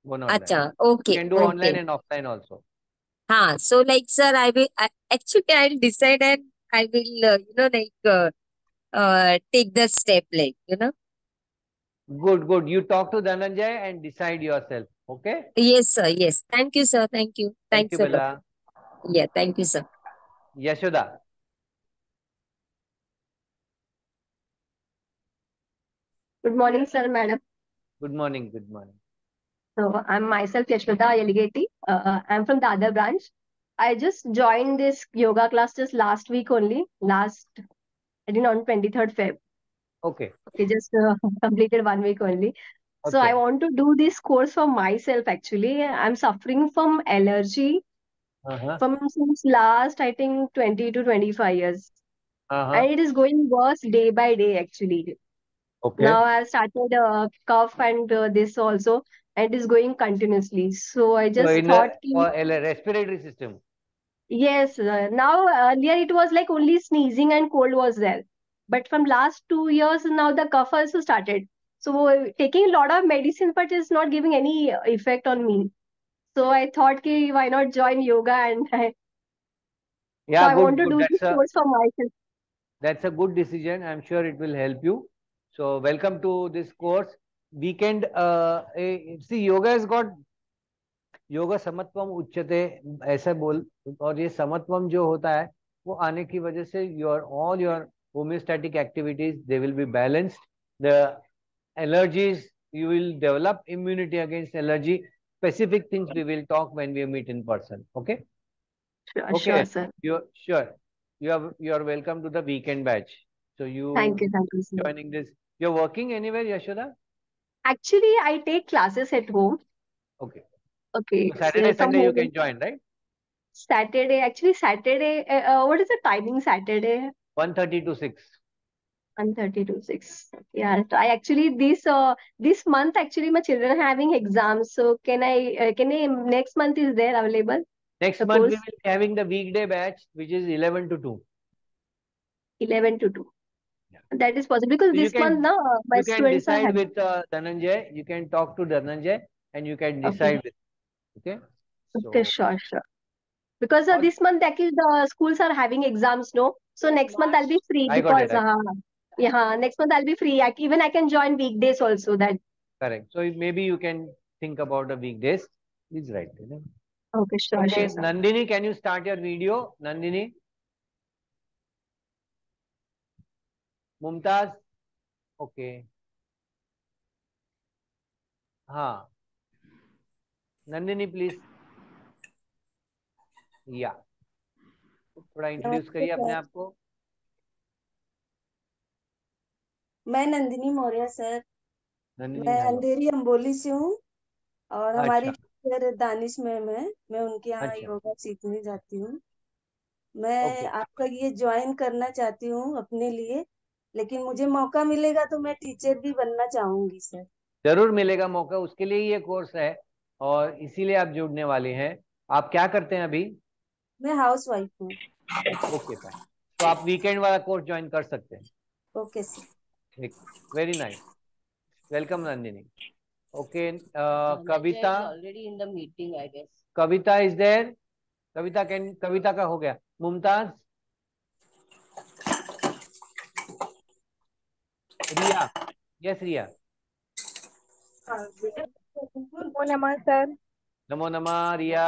Both online. Acha, You okay, can do online okay. and offline also. So like, sir, actually I'll decide and I will, take the step, like, Good, good. You talk to Dhananjay and decide yourself. Okay? Yes, sir. Yes. Thank you, sir. Thank you. Thank Thanks you, a lot. Bella. Yeah, thank you, sir. Yashoda. Good morning, sir, madam. Good morning. Good morning. So I'm myself Yashwata Yeligeti. I'm from the other branch. I just joined this yoga class just last week only. I think on 23rd Feb. Okay. Okay, just completed 1 week only. So I Okay. want to do this course for myself actually. I'm suffering from allergy from since last, I think, 20 to 25 years. And it is going worse day by day actually. Okay. Now I started cough and this also, and it is going continuously. So I So just in thought, the respiratory system. yes, now earlier it was like only sneezing and cold was there. But from last 2 years now the cough also started. So taking a lot of medicine, but it's not giving any effect on me. So I thought, ki, why not join yoga and so Yeah, I good, want to good. do this course for myself. That's a good decision. I'm sure it will help you. So welcome to this course. Weekend, see, yoga has got yoga समत्वम उच्यते ऐसा बोल, और ये समत्वम जो होता है वो आने की वजह से all your homeostatic activities, they will be balanced. The allergies, you will develop immunity against allergy. Specific things we will talk when we meet in person. Okay? Sure, Okay. sure, sir. You are welcome to the weekend batch. So Thank you, sir. joining this. You're working anywhere, Yashoda? Actually, I take classes at home. Okay. Okay. So Saturday, From Sunday you home. can join, right? Saturday, what is the timing Saturday? 1:30 to 6. 1:30 to 6. Yeah, so I actually this month actually my children are having exams. So can I next month is there available? Next month we will be having the weekday batch, which is 11 to 2. 11 to 2. Yeah. That is possible because So this month now my you can students are decide having. with Dhananjay. You can talk to Dhananjay and you can Okay. decide with. Okay. Okay, So sure, sure. Because all this month actually the schools are having exams, no? So Yes, next month I'll be March. free I got because it. yeah, next month I'll be free. Even I can join weekdays also. That Correct. So maybe you can think about the weekdays. Please write. okay, sure, Okay, sure, sir. Nandini, can you start your video? Nandini. Mumtaz. Okay. हाँ Nandini please या थोड़ा introduce नमस्ते करिए अपने sir. आप को। मैं Nandini Maurya sir. Nandini मैं हेलो। अंधेरी अंबोली से हूँ और हमारी अच्छा टीचर दानिश मैम है। मैं उनके यहाँ अच्छा योगा सीखने जाती हूँ। मैं ओके आपका ये ज्वाइन करना चाहती हूँ अपने लिए, लेकिन मुझे मौका मिलेगा तो मैं टीचर भी बनना चाहूंगी सर। जरूर मिलेगा मौका, उसके लिए ये कोर्स है और इसीलिए आप जुड़ने वाले हैं। आप क्या करते हैं अभी? मैं हाउस वाइफ हूँ। ओके फाइन, तो आप वीकेंड वाला कोर्स ज्वाइन कर सकते हैं। Okay sir. Very nice, welcome Nandini. Okay Dhananjay Kavita, is already in the meeting, I guess. Kavita is there? Kavita का हो गया। मुमताज, रिया, यस रिया। नमो नमः सर। नमो नमः रिया।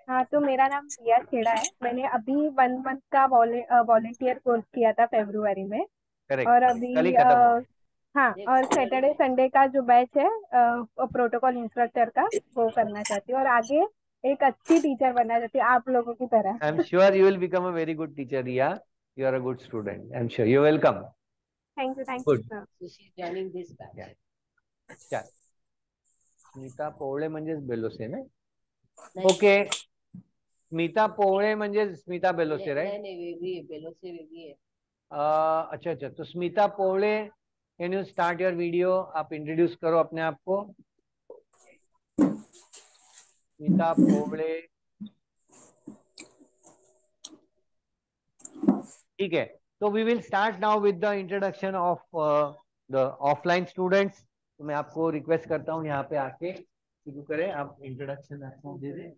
हाँ, तो मेरा नाम रिया खेड़ा है। मैंने अभी 1 मंथ का वॉलेंटियर कोर्स किया था फरवरी में। करेक्ट, और कल ही अभी खत्म हुआ। हाँ, और सैटरडे संडे का जो बैच है प्रोटोकॉल इंस्ट्रक्टर का, वो करना चाहती हूँ और आगे एक अच्छी टीचर बनना चाहती हूँ आप लोगों की तरह। I am sure you will become a very good teacher Riya, you are a good student, I am sure you welcome. Thank you good. Sir. So she's joining this batch. चल स्मिता पोवळे म्हणजेच बेलोसे ना? नहीं ओके, स्मिता पोवळे म्हणजे स्मिता बेलोसे राइट? नहीं वेगळी आहे, बेलोसे वेगळी आहे। अच्छा अच्छा, तो Smita Powale, can you start your video? आप इंट्रोड्यूस करो अपने आप को। स्मिता पोवळे, ठीक है। तो we will start now with the introduction of the offline students. तो मैं आपको रिक्वेस्ट करता हूँ यहाँ पे आके शुरू करें, आप इंट्रोडक्शन आपको दे दें।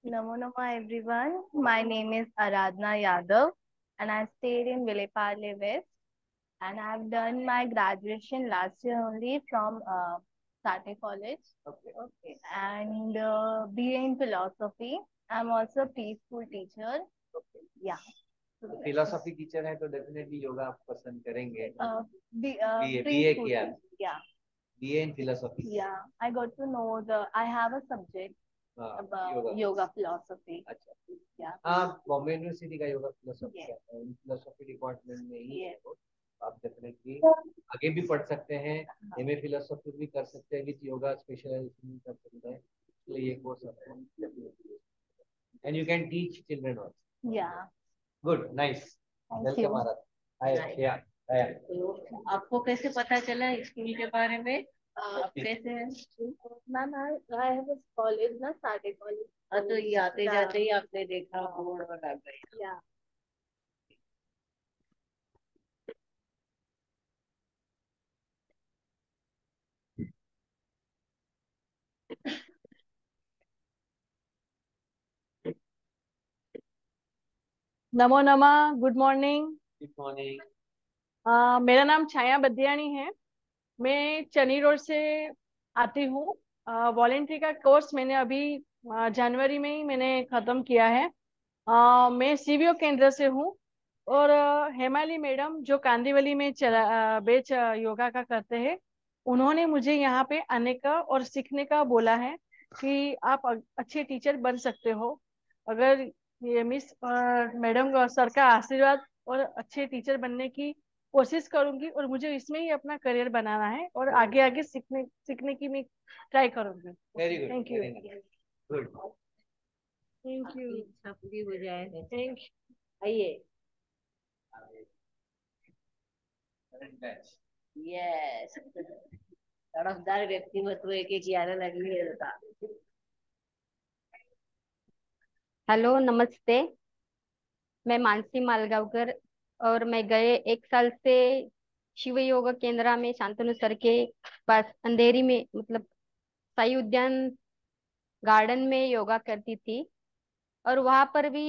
Namo Nama everyone. My name is Aradhna Yadav and I stayed in Vileparle West, and I've done my graduation last year only from Sate College. Okay. And BA in philosophy. I'm also a preschool teacher. Yeah. Philosophy teacher है तो definitely yoga आप पसंद करेंगे। BA किया? Yeah. BA in philosophy. Yeah. I got to know I have a subject about yoga philosophy. अच्छा, Yeah. हाँ, Bombay university का yoga philosophy Yes. है, फिलोसॉफी डिपार्टमेंट में ही है Yes. वो। आप डेफिनेटली आगे भी पढ़ सकते हैं, एमए फिलोसॉफी भी कर सकते हैं, विद योगा स्पेशलाइजेशन भी कर सकते हैं, इसलिए ये कोर्स आपको and you can teach children also. Yeah. Good, nice, Thank you. Welcome आरत। हाय या तो आपको कैसे पता चला स्कूल के बारे में? आप कैसे Ma'am, I have a college, na Sate College. तो ये आते जाते ही आपने देखा बोर्ड और आ गए? Yeah. नमो नमः, गुड मॉर्निंग। Good morning. मेरा नाम छाया बदियानी है। मैं चनी रोड से आती हूँ। वॉलेंट्री का कोर्स मैंने अभी जनवरी में ही मैंने खत्म किया है। मैं सीवीओ केंद्र से हूँ और हेमाली मैडम जो कांदीवली में बेच योगा का करते हैं, उन्होंने मुझे यहाँ पे आने का और सीखने का बोला है कि आप अच्छे टीचर बन सकते हो। अगर ये मिस मैडम सर का आशीर्वाद और अच्छे टीचर बनने की कोशिश करूंगी और मुझे इसमें ही अपना करियर बनाना है और आगे आगे सीखने की मैं ट्राई करूंगी। Very good, thank you. Good. Thank you. इच्छा पूरी हो जाए। Thank you. आइए। यस। तड़फदार व्यक्तिमत्व एक एक यायला लागली आहे आता. हेलो नमस्ते, मैं मानसी मालगांवकर और मैं गए 1 साल से शिव योगा केंद्र में शांतनु सर के पास अंधेरी में मतलब साई उद्यान गार्डन में योगा करती थी. और वहां पर भी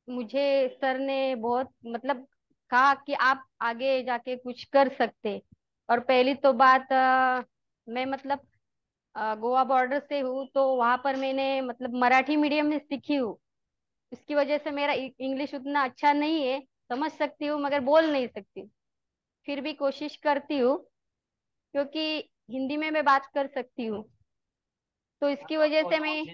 मुझे सर ने बहुत मतलब कहा कि आप आगे जाके कुछ कर सकते. और पहली तो बात मैं मतलब गोवा बॉर्डर से हूँ, तो वहां पर मैंने मतलब मराठी मीडियम में सीखी हूँ. इसकी वजह से मेरा इंग्लिश उतना अच्छा नहीं है, समझ सकती हूँ मगर बोल नहीं सकती. फिर भी कोशिश करती हूँ क्योंकि हिंदी में मैं बात कर सकती हूँ. तो इसकी वजह से मैं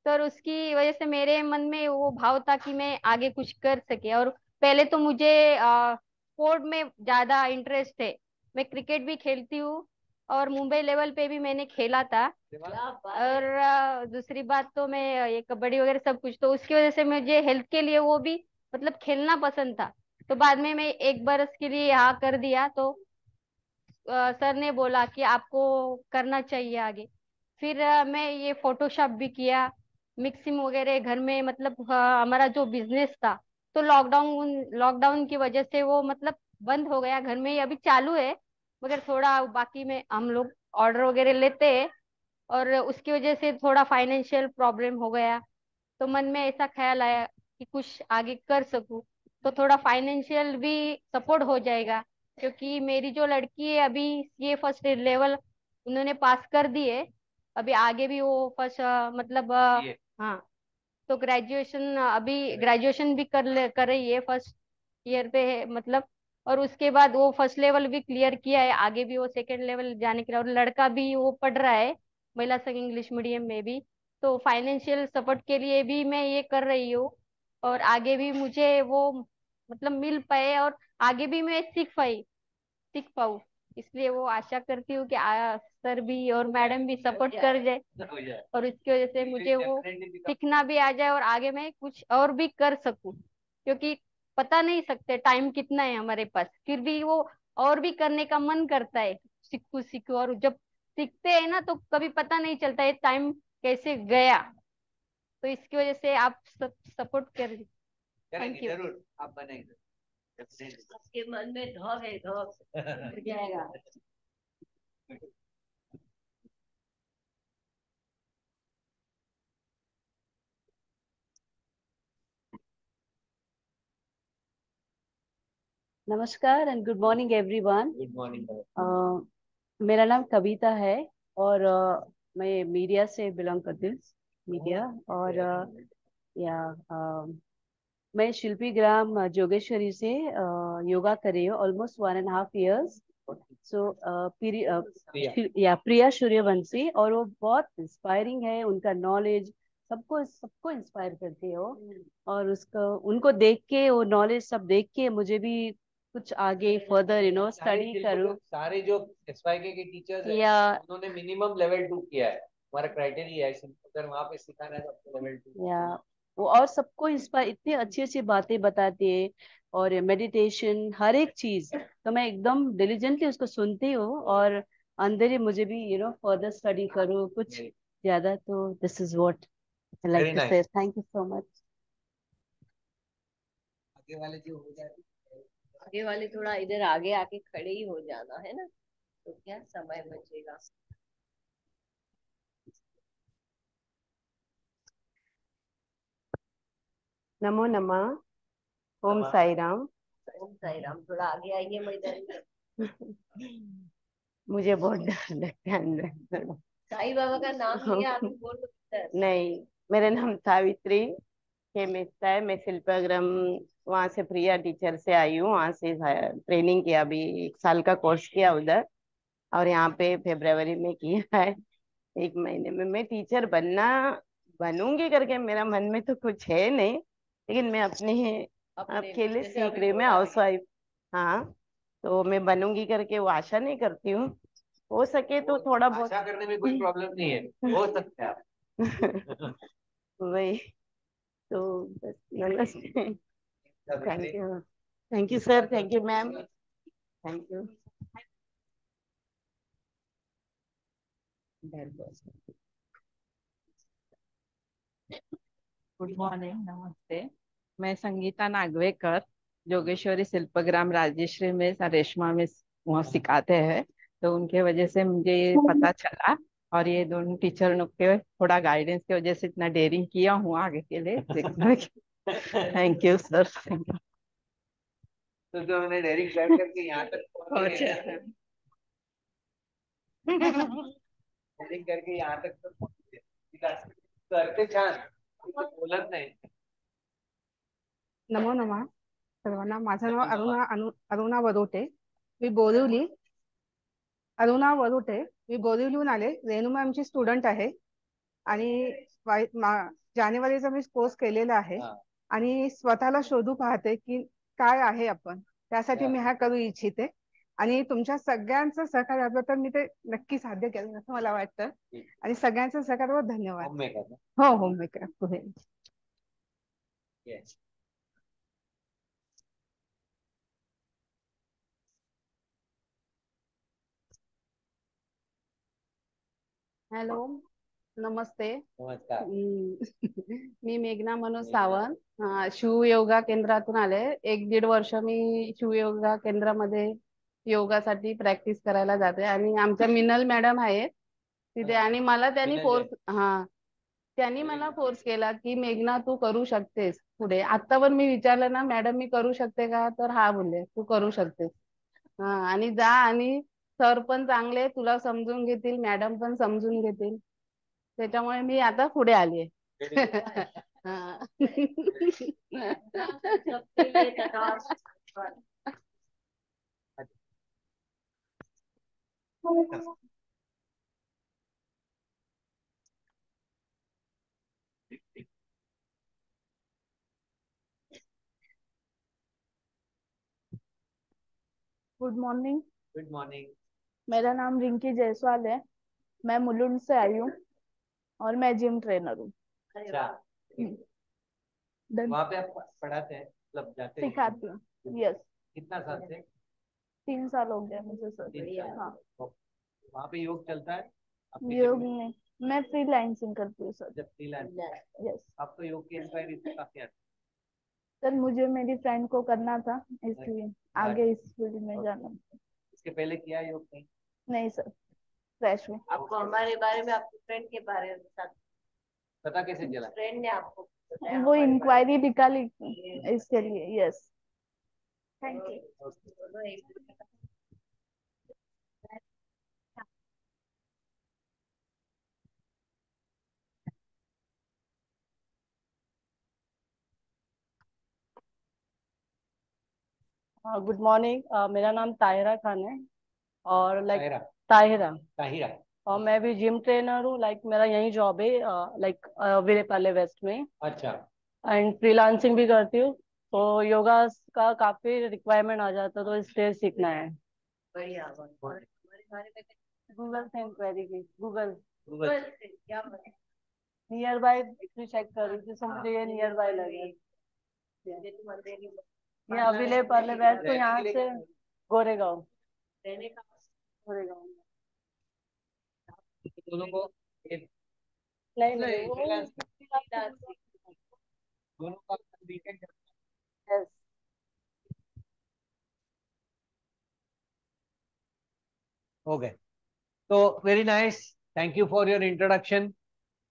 तो उसकी वजह से मेरे मन में वो भाव था कि मैं आगे कुछ कर सके. और पहले तो मुझे स्पोर्ट में ज्यादा इंटरेस्ट है. मैं क्रिकेट भी खेलती हूँ और मुंबई लेवल पे भी मैंने खेला था. और दूसरी बात तो मैं ये कबड्डी वगैरह सब कुछ, तो उसकी वजह से मुझे हेल्थ के लिए वो भी मतलब खेलना पसंद था. तो बाद में मैं 1 बरस के लिए यहाँ कर दिया. तो सर ने बोला कि आपको करना चाहिए आगे. फिर मैं ये फोटोशॉप भी किया, मिक्सिंग वगैरह घर में मतलब हमारा जो बिजनेस था तो लॉकडाउन लॉकडाउन की वजह से वो मतलब बंद हो गया. घर में ही अभी चालू है मगर थोड़ा बाकी में हम लोग ऑर्डर वगैरह लेते हैं. और उसकी वजह से थोड़ा फाइनेंशियल प्रॉब्लम हो गया. तो मन में ऐसा ख्याल आया कि कुछ आगे कर सकूं, तो थोड़ा फाइनेंशियल भी सपोर्ट हो जाएगा. क्योंकि मेरी जो लड़की है अभी ये फर्स्ट लेवल उन्होंने पास कर दी है. अभी आगे भी वो फर्स्ट मतलब हाँ, तो ग्रेजुएशन अभी ग्रेजुएशन भी कर रही है, फर्स्ट ईयर पे है मतलब. और उसके बाद वो फर्स्ट लेवल भी क्लियर किया है, आगे भी वो सेकंड लेवल जाने के लिए. और लड़का भी वो पढ़ रहा है महिला संघ इंग्लिश मीडियम में भी. तो फाइनेंशियल सपोर्ट के लिए भी मैं ये कर रही हूँ. और आगे भी मुझे वो मतलब मिल पाए और आगे भी मैं सीख पाऊँ. इसलिए वो आशा करती हूँ कि सर भी और मैडम भी सपोर्ट कर जाए और इसकी वजह से मुझे वो सीखना भी आ जाए और आगे मैं कुछ और भी कर सकूं. क्योंकि पता नहीं सकते टाइम कितना है हमारे पास, फिर भी वो और भी करने का मन करता है. सीखू सीखू, और जब सीखते हैं ना तो कभी पता नहीं चलता है टाइम कैसे गया. तो इसकी वजह से आप सब सपोर्ट कर. Thank you. जरूर आप बनेंगे. आपके मन में धौ है, धौ हो जाएगा. नमस्कार and good morning everyone. Good morning. मेरा नाम कविता है और मैं मीडिया से बिलोंग करती हूँ. मीडिया और मैं शिल्पी ग्राम जोगेश्वरी से योगा कर रही हूँ ऑलमोस्ट 1.5 years. सो प्रिया सूर्यवंशी, और वो बहुत इंस्पायरिंग है. उनका नॉलेज सबको इंस्पायर करती है वो. और उनको देख के वो नॉलेज सब देख के मुझे भी कुछ आगे फर्दर स्टडी करूँ. सारे जो एसवाईके के टीचर्स हैं उन्होंने मिनिमम लेवल 2 किया है. हमारा क्राइटेरिया है अगर वहाँ पे सिखाना है तो आपको लेवल 2. या वो और सबको इंस्पायर इतनी अच्छी अच्छी बातें बताती है और मेडिटेशन हर एक चीज. तो मैं एकदम डिलीजेंटली उसको सुनती हूँ और अंदर ही मुझे भी फर्दर स्टडी करूँ कुछ ज्यादा. तो this is what I like to say. Thank you so much. आगे वाले जो हो जाए, आगे वाले थोड़ा इधर आगे आके खड़े ही हो जाना है ना, तो क्या समय बचेगा. नमो नमः. ओम साई राम. ओम साई राम. थोड़ा आगे आइए मैदान में. मुझे बहुत डर लगता है अंदर. साईं बाबा का नाम लिया आप बोल सकते. नहीं, मेरा नाम सावित्री के मिस्ता है. मैं शिल्पाग्राम वहाँ से प्रिया टीचर से आई हूँ. वहाँ से ट्रेनिंग किया, अभी 1 साल का कोर्स किया उधर. और यहाँ पे फरवरी में किया है 1 महीने में. मैं टीचर बनूंगी करके मेरा मन में तो कुछ है नहीं, लेकिन मैं आपके लिए सीख रही हूँ. मैं हाउस वाइफ. हाँ, तो मैं बनूंगी करके वो आशा नहीं करती हूँ. हो सके तो थोड़ा बहुत. आशा करने में कोई प्रॉब्लम नहीं है, हो सकता है. वही तो बस. नमस्ते. Thank you sir. Thank you ma'am. Thank you. Good morning, नमस्ते। मैं संगीता नागवेकर, जोगेश्वरी शिल्पग्राम राजश्री में रेशमा में वहाँ सिखाते हैं, तो उनके वजह से मुझे ये पता चला और ये दोनों टीचर के थोड़ा गाइडेंस की वजह से इतना डेयरिंग किया हूँ आगे के लिए। Thank you sir. तो हमने डेयरिंग स्टार्ट करके यहाँ तक डेयरिंग करके यहाँ तक तो पहुंचे। करते छान, बोलत नाही। नमो नमः सर्वांना। माझं नाव अरुणा वरोटे। मी बोरिवली बोरिवलीहून आले। रेणू मॅमची स्टुडंट आहे आणि जानेवारीचा मी कोर्स केलेला आहे आणि स्वतःला शोधू पाहते की काय आहे आपण, त्यासाठी मी हा करू इच्छिते आणि तुमच्या सगळ्यांचं सहकार्य आपलं तर मी ते नक्की साध्य केलं असं मला वाटतं आणि सगळ्यांचं सहकार्यावर धन्यवाद. हो होममेकर पुढे. हॅलो, नमस्ते. नमस्कार. मी मेघना मनोज सावंत, शिव योगा केंद्रातून आले. 1-1.5 वर्ष मी शिव योगा केंद्रामध्ये योगासाठी प्रॅक्टिस करायला जाते आणि आमच्या मिनल मॅडम आहेत तिथे आणि मला त्यांनी फोर्स केला की मेघना तू करू शकतेस पुढे. आता पण मी विचारलं ना मॅडम मी करू शकते का, तर हा बोलले तू करू शकतेस. आणि जा आणि सर पण चांगले तुला समजून घेतील, मॅडम पण समजून घेतील, त्याच्यामुळे मी आता पुढे आलीये. Good morning. Good morning. मेरा नाम रिंकी जायसवाल है। मैं मुलुंड से आई हूँ और मैं जिम ट्रेनर हूँ। अच्छा, वहाँ पे आप पढ़ाते हैं, मतलब जाते हैं? सिखाती हूँ, यस। कितना साल से? 3 साल हो गया मुझे सर। हाँ, वहाँ पे योग चलता है? योग में मैं फ्रीलांसिंग करती हूँ सर। जब फ्रीलांसिंग, यस। आपको योग की इंक्वायरी काफी आती सर, मुझे मेरी फ्रेंड को करना था इसलिए आगे इस फील्ड में जाना। इसके पहले किया योग नहीं? नहीं सर, फ्रेश हूँ। आपको हमारे बारे में, आपके फ्रेंड के बारे में पता कैसे चला? फ्रेंड ने आपको बताया? वो इंक्वायरी निकाली इसके लिए। Yes, thank you. Good morning. मेरा नाम ताहिरा खान है और ताहिरा। ताहिरा और मैं भी जिम ट्रेनर हूँ। मेरा यही जॉब है विलेपार्ले वेस्ट में। अच्छा। एंड फ्रीलांसिंग भी करती हूँ, तो योगा का काफी रिक्वायरमेंट आ जाता है, तो इसलिए सीखना है। बढ़िया। गूगल से इंक्वायरी की। गूगल से क्या नियर बाय चेक कर रही थी, मुझे ये नियर बाय लगे। ये विलेपार्ले वेस्ट, तो यहाँ से गोरेगांव। दोनों को नहीं दोनों का वीकेंड। यस। ओके, तो very nice, thank you for your introduction.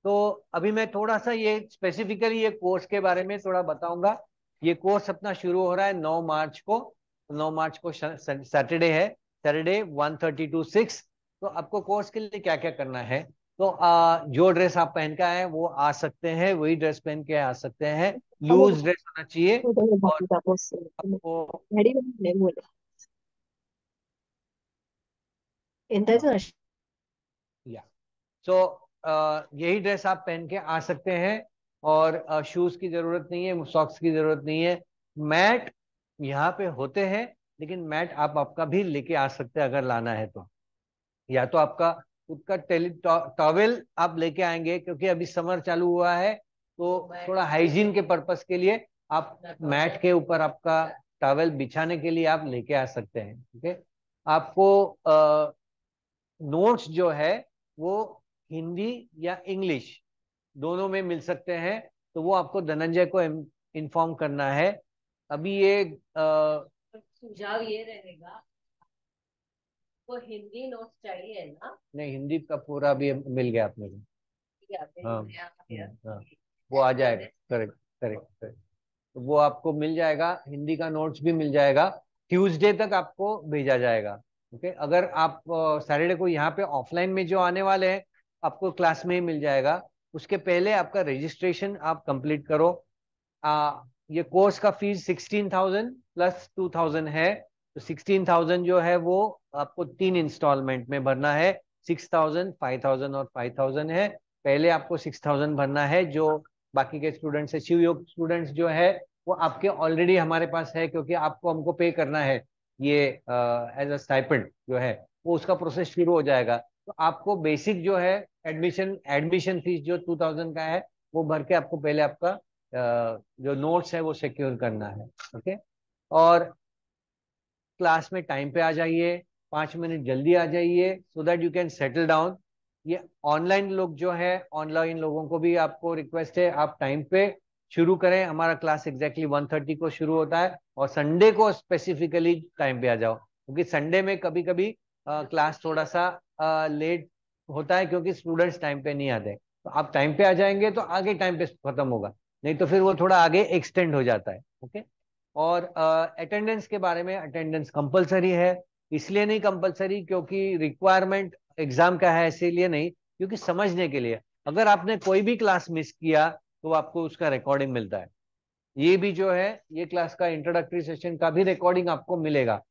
तो अभी मैं थोड़ा सा ये स्पेसिफिकली ये कोर्स के बारे में थोड़ा बताऊंगा। ये कोर्स अपना शुरू हो रहा है 9 मार्च को। 9 मार्च को सैटरडे है, सैटरडे 1:30 to 6। तो आपको कोर्स के लिए क्या क्या करना है, तो जो ड्रेस आप पहन के आए वो आ सकते हैं, वही ड्रेस पहन के आ सकते हैं। लूज ड्रेस होना चाहिए और आपको यही ड्रेस आप पहन के आ सकते हैं और शूज की जरूरत नहीं है, सॉक्स की जरूरत नहीं है। मैट यहाँ पे होते हैं, लेकिन मैट आप आपका भी लेके आ सकते हैं अगर लाना है तो। या तो आपका खुद का टॉवेल आप लेके आएंगे, क्योंकि अभी समर चालू हुआ है, तो थोड़ा हाइजीन के पर्पस के लिए आप मैट के ऊपर आपका टॉवेल बिछाने के लिए आप लेके आ सकते हैं। ठीक है। आपको नोट्स जो है वो हिंदी या इंग्लिश दोनों में मिल सकते हैं, तो वो आपको धनंजय को इन्फॉर्म करना है। अभी ये सुझाव ये रहेगा, वो हिंदी नोट्स चाहिए ना? नहीं, हिंदी का पूरा भी मिल गया अपने को। हाँ हाँ, वो आ जाएगा। करेक्ट करेक्ट करेक्ट, तो वो आपको मिल जाएगा, हिंदी का नोट्स भी मिल जाएगा, ट्यूसडे तक आपको भेजा जाएगा। ओके, अगर आप सैटरडे को यहाँ पे ऑफलाइन में जो आने वाले हैं, आपको क्लास में ही मिल जाएगा। उसके पहले आपका रजिस्ट्रेशन आप कंप्लीट करो। ये कोर्स का फीस 16,000 प्लस 2,000 है। तो 16,000 जो है वो आपको 3 इंस्टॉलमेंट में भरना है। 6,000, 5,000 और 5,000 है। पहले आपको 6,000 भरना है। जो बाकी के स्टूडेंट्स है, शिव योग स्टूडेंट्स जो है वो आपके ऑलरेडी हमारे पास है, क्योंकि आपको हमको पे करना है ये एज अ स्टाइपेंड जो है, वो उसका प्रोसेस शुरू हो जाएगा। तो आपको बेसिक जो है एडमिशन फीस जो 2,000 का है, वो भर के आपको पहले आपका जो नोट्स है वो सिक्योर करना है। ओके, और क्लास में टाइम पे आ जाइए, 5 मिनट जल्दी आ जाइए, so that you can settle down. ये ऑनलाइन लोग जो है, ऑनलाइन लोगों को भी आपको रिक्वेस्ट है, आप टाइम पे शुरू करें। हमारा क्लास एग्जैक्टली 1:30 को शुरू होता है, और संडे को स्पेसिफिकली टाइम पे आ जाओ, क्योंकि संडे में कभी कभी क्लास थोड़ा सा लेट होता है, क्योंकि स्टूडेंट्स टाइम पे नहीं आते। तो आप टाइम पे आ जाएंगे तो आगे टाइम पे खत्म होगा, नहीं तो फिर वो थोड़ा आगे एक्सटेंड हो जाता है। ओके, और अटेंडेंस के बारे में, अटेंडेंस कंपलसरी है। इसलिए नहीं कंपलसरी क्योंकि रिक्वायरमेंट एग्जाम का है, इसीलिए नहीं, क्योंकि समझने के लिए। अगर आपने कोई भी क्लास मिस किया तो आपको उसका रिकॉर्डिंग मिलता है। ये भी जो है, ये क्लास का इंट्रोडक्टरी सेशन का भी रिकॉर्डिंग आपको मिलेगा।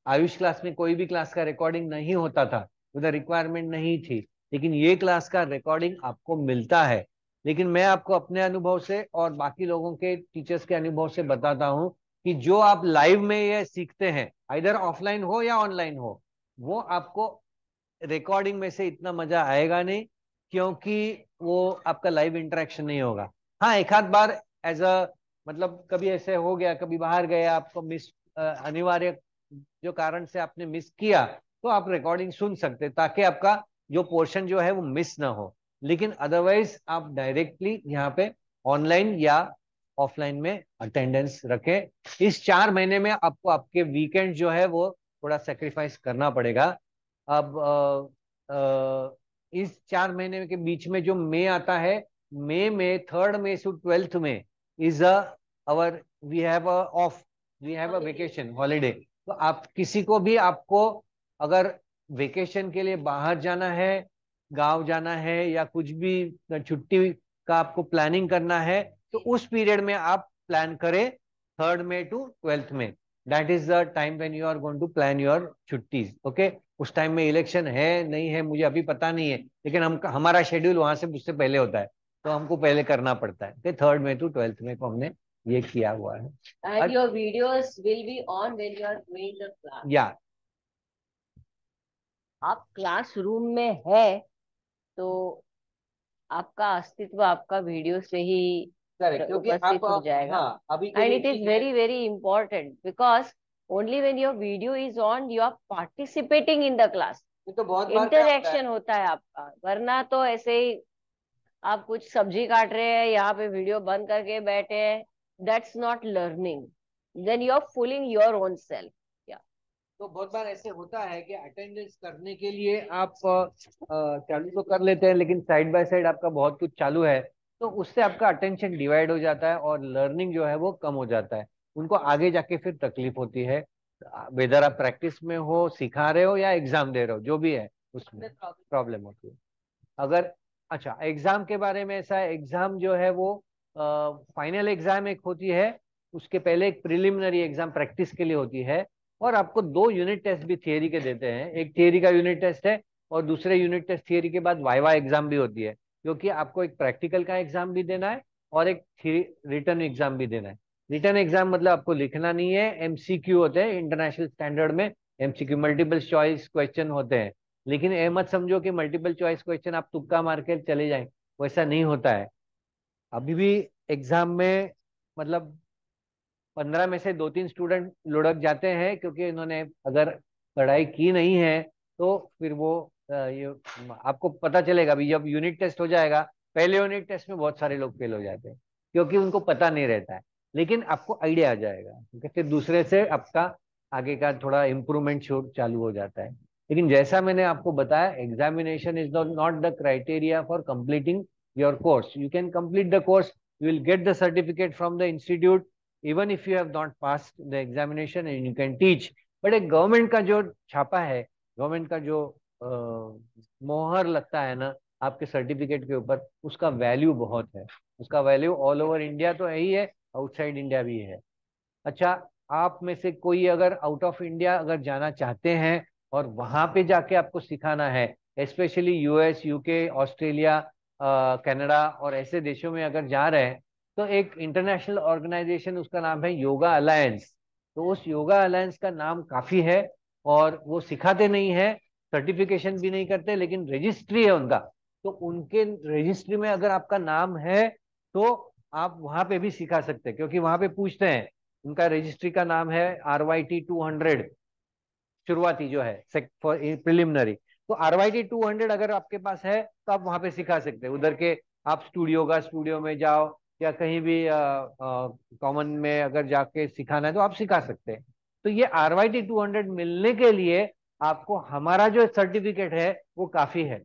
आयुष क्लास में कोई भी क्लास का रिकॉर्डिंग नहीं होता था, उधर रिक्वायरमेंट नहीं थी, लेकिन ये क्लास का रिकॉर्डिंग आपको मिलता है। लेकिन मैं आपको अपने अनुभव से और बाकी लोगों के टीचर्स के अनुभव से बताता हूं कि जो आप लाइव में ये सीखते हैं, इधर ऑफलाइन हो या ऑनलाइन हो, वो आपको रिकॉर्डिंग में से इतना मजा आएगा नहीं, क्योंकि वो आपका लाइव इंटरेक्शन नहीं होगा। हाँ, एक आध बार एज अ मतलब कभी ऐसे हो गया, कभी बाहर गए, आपको मिस अनिवार्य जो कारण से आपने मिस किया, तो आप रिकॉर्डिंग सुन सकते, ताकि आपका जो पोर्शन जो है वो मिस ना हो। लेकिन अदरवाइज आप डायरेक्टली यहाँ पे ऑनलाइन या ऑफलाइन में अटेंडेंस रखें। इस 4 महीने में आपको आपके वीकेंड जो है वो थोड़ा सेक्रीफाइस करना पड़ेगा। अब इस 4 महीने के बीच में जो मई आता है, मई में 3rd मई से 12th में is our we have a off, we have a vacation holiday. तो आप किसी को भी, आपको अगर वेकेशन के लिए बाहर जाना है, गांव जाना है, या कुछ भी छुट्टी का आपको प्लानिंग करना है, तो उस पीरियड में आप प्लान करें, 3rd मई to 12th मई। That is the time when you are going to plan your छुट्टीज। ओके, उस टाइम में इलेक्शन है नहीं है मुझे अभी पता नहीं है, लेकिन हमारा शेड्यूल वहां से मुझसे पहले होता है, तो हमको पहले करना पड़ता है। 3rd मई to 12th मई को हमने ये किया हुआ है। And your videos will be on when you are doing the class. या आप क्लासरूम में है तो आपका अस्तित्व आपका वीडियो से ही उपस्थित हो जाएगा। हाँ, अभी and it is very very important, because only when your video is on you are participating in the class, तो बहुत बार इंटरेक्शन होता है आपका। वरना तो ऐसे ही आप कुछ सब्जी काट रहे हैं, यहाँ पे वीडियो बंद करके बैठे हैं, that's not learning, then you are fooling your own self. तो बहुत बार ऐसे होता है कि अटेंडेंस करने के लिए आप चालू तो कर लेते हैं, लेकिन साइड बाय साइड आपका बहुत कुछ चालू है, तो उससे आपका अटेंशन डिवाइड हो जाता है और लर्निंग जो है वो कम हो जाता है। उनको आगे जाके फिर तकलीफ होती है, वेदर आप प्रैक्टिस में हो, सिखा रहे हो या एग्जाम दे रहे हो, जो भी है उसमें प्रॉब्लम होती है। अगर अच्छा, एग्जाम के बारे में ऐसा है, एग्जाम जो है वो फाइनल एग्जाम एक होती है, उसके पहले एक प्रिलिमिनरी एग्जाम प्रैक्टिस के लिए होती है, और आपको 2 यूनिट टेस्ट भी थियरी के देते हैं। एक थियरी का यूनिट टेस्ट है, और दूसरे यूनिट टेस्ट थियरी के बाद वाइवा एग्जाम भी होती है, क्योंकि आपको एक प्रैक्टिकल का एग्जाम भी देना है और एक रिटर्न एग्जाम भी देना है। रिटर्न एग्जाम मतलब आपको लिखना नहीं है, एमसीक्यू होते हैं इंटरनेशनल स्टैंडर्ड में, एमसीक्यू मल्टीपल चॉइस क्वेश्चन होते हैं। लेकिन ये मत समझो कि मल्टीपल चॉइस क्वेश्चन आप तुक्का मार के चले जाएं, वैसा नहीं होता है। अभी भी एग्जाम में मतलब 15 में से 2-3 स्टूडेंट लुढ़क जाते हैं, क्योंकि इन्होंने अगर पढ़ाई की नहीं है तो फिर वो ये आपको पता चलेगा भी जब यूनिट टेस्ट हो जाएगा। पहले यूनिट टेस्ट में बहुत सारे लोग फेल हो जाते हैं क्योंकि उनको पता नहीं रहता है, लेकिन आपको आइडिया आ जाएगा, ठीक है। फिर दूसरे से आपका आगे का थोड़ा इम्प्रूवमेंट चालू हो जाता है। लेकिन जैसा मैंने आपको बताया, examination is not the criteria for completing your course. You can complete the course, you will get the certificate from the institute even if you have not passed the examination and you can teach. But एक government का जो छापा है, government का जो मोहर लगता है ना आपके सर्टिफिकेट के ऊपर, उसका वैल्यू बहुत है। उसका वैल्यू ऑल ओवर इंडिया तो यही है, आउटसाइड इंडिया भी है। अच्छा, आप में से कोई अगर आउट ऑफ इंडिया अगर जाना चाहते हैं और वहां पे जाके आपको सिखाना है, specially US, UK, Australia, Canada और ऐसे देशों में अगर जा रहे हैं, तो एक इंटरनेशनल ऑर्गेनाइजेशन, उसका नाम है योगा अलायंस। तो उस योगा अलायंस का नाम काफी है और वो सिखाते नहीं है, सर्टिफिकेशन भी नहीं करते, लेकिन रजिस्ट्री है उनका। तो उनके रजिस्ट्री में अगर आपका नाम है तो आप वहां पे भी सिखा सकते हैं, क्योंकि वहां पे पूछते हैं। उनका रजिस्ट्री का नाम है RYT 200, शुरुआती जो है प्रिलिमिनरी। तो RYT 200 अगर आपके पास है तो आप वहां पे सिखा सकते हैं। उधर के आप स्टूडियो में जाओ या कहीं भी कॉमन में अगर जाके सिखाना है तो आप सिखा सकते हैं। तो ये RYT 200 मिलने के लिए आपको हमारा जो सर्टिफिकेट है वो काफी है।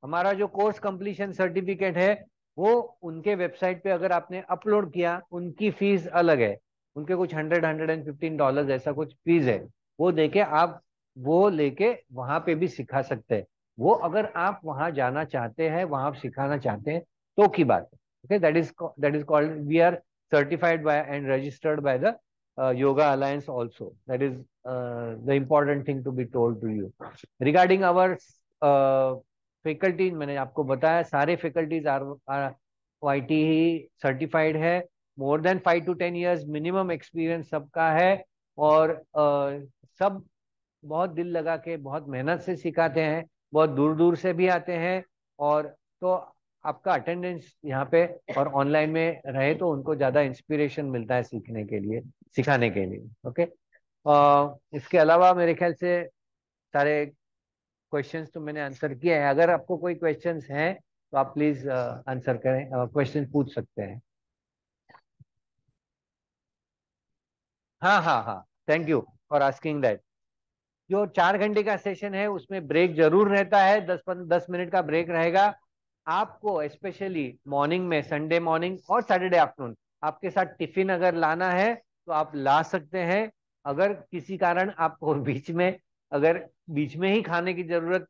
हमारा जो कोर्स कंप्लीशन सर्टिफिकेट है वो उनके वेबसाइट पे अगर आपने अपलोड किया, उनकी फीस अलग है, उनके कुछ $115 ऐसा कुछ फीस है। वो देके आप वो लेके वहां पे भी सिखा सकते हैं। वो अगर आप वहां जाना चाहते हैं, वहां आप सिखाना चाहते हैं तो की बात है। Okay, that is called, we are certified by and registered by the yoga alliance also. That is the important thing to be told to you regarding our faculties. मैंने आपको बताया सारे फैकल्टीज RYT ही सर्टिफाइड है। More than 5 to 10 years minimum experience सबका है और सब बहुत दिल लगा के बहुत मेहनत से सिखाते हैं, बहुत दूर दूर से भी आते हैं। और तो आपका अटेंडेंस यहाँ पे और ऑनलाइन में रहे तो उनको ज्यादा इंस्पिरेशन मिलता है सीखने के लिए, सिखाने के लिए। ओके, इसके अलावा मेरे ख्याल से सारे क्वेश्चंस तो मैंने आंसर किया है। अगर आपको कोई क्वेश्चंस हैं तो आप प्लीज आंसर करें, क्वेश्चन पूछ सकते हैं। हाँ हाँ हाँ, thank you for asking that. जो 4 घंटे का सेशन है उसमें ब्रेक जरूर रहता है, 10 मिनट का ब्रेक रहेगा। आपको स्पेशली मॉर्निंग में, संडे मॉर्निंग और सैटरडे आफ्टरनून, आपके साथ टिफिन अगर लाना है तो आप ला सकते हैं। अगर किसी कारण आपको बीच में ही खाने की जरूरत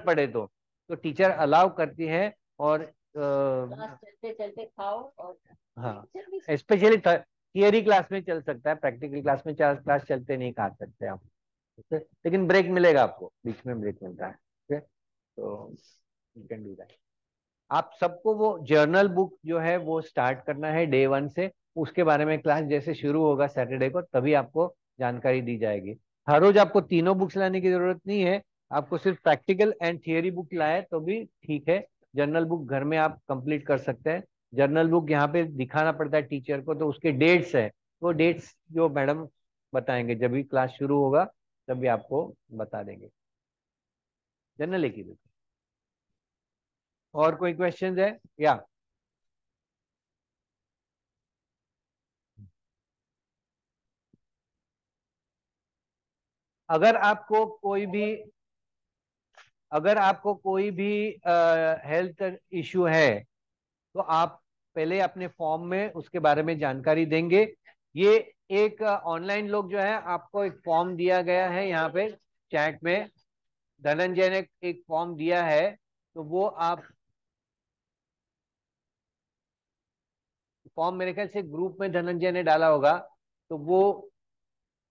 पड़े तो टीचर अलाउ करती है। और चलते चलते खाओ। और हाँ, स्पेशली थियरी क्लास में चल सकता है, प्रैक्टिकल क्लास में क्लास चलते नहीं खा सकते आप, लेकिन ब्रेक मिलेगा आपको, बीच में ब्रेक मिलता है। तो यू कैन डू दैट। आप सबको वो जर्नल बुक जो है वो स्टार्ट करना है डे 1 से। उसके बारे में क्लास जैसे शुरू होगा सैटरडे को, तभी आपको जानकारी दी जाएगी। हर रोज आपको तीनों बुक्स लाने की जरूरत नहीं है, आपको सिर्फ प्रैक्टिकल एंड थियरी बुक लाए तो भी ठीक है। जर्नल बुक घर में आप कंप्लीट कर सकते हैं। जर्नल बुक यहाँ पे दिखाना पड़ता है टीचर को, तो उसके डेट्स है, वो डेट्स जो मैडम बताएंगे जब भी क्लास शुरू होगा तभी आपको बता देंगे। जर्नल एक ही बुक। और कोई क्वेश्चन है या? अगर आपको कोई भी हेल्थ इश्यू है तो आप पहले अपने फॉर्म में उसके बारे में जानकारी देंगे। ये एक ऑनलाइन लोग जो है, आपको एक फॉर्म दिया गया है यहाँ पे चैट में, धनंजय ने एक फॉर्म दिया है, तो वो आप फॉर्म मेरे ख्याल से ग्रुप में धनंजय ने डाला होगा, तो वो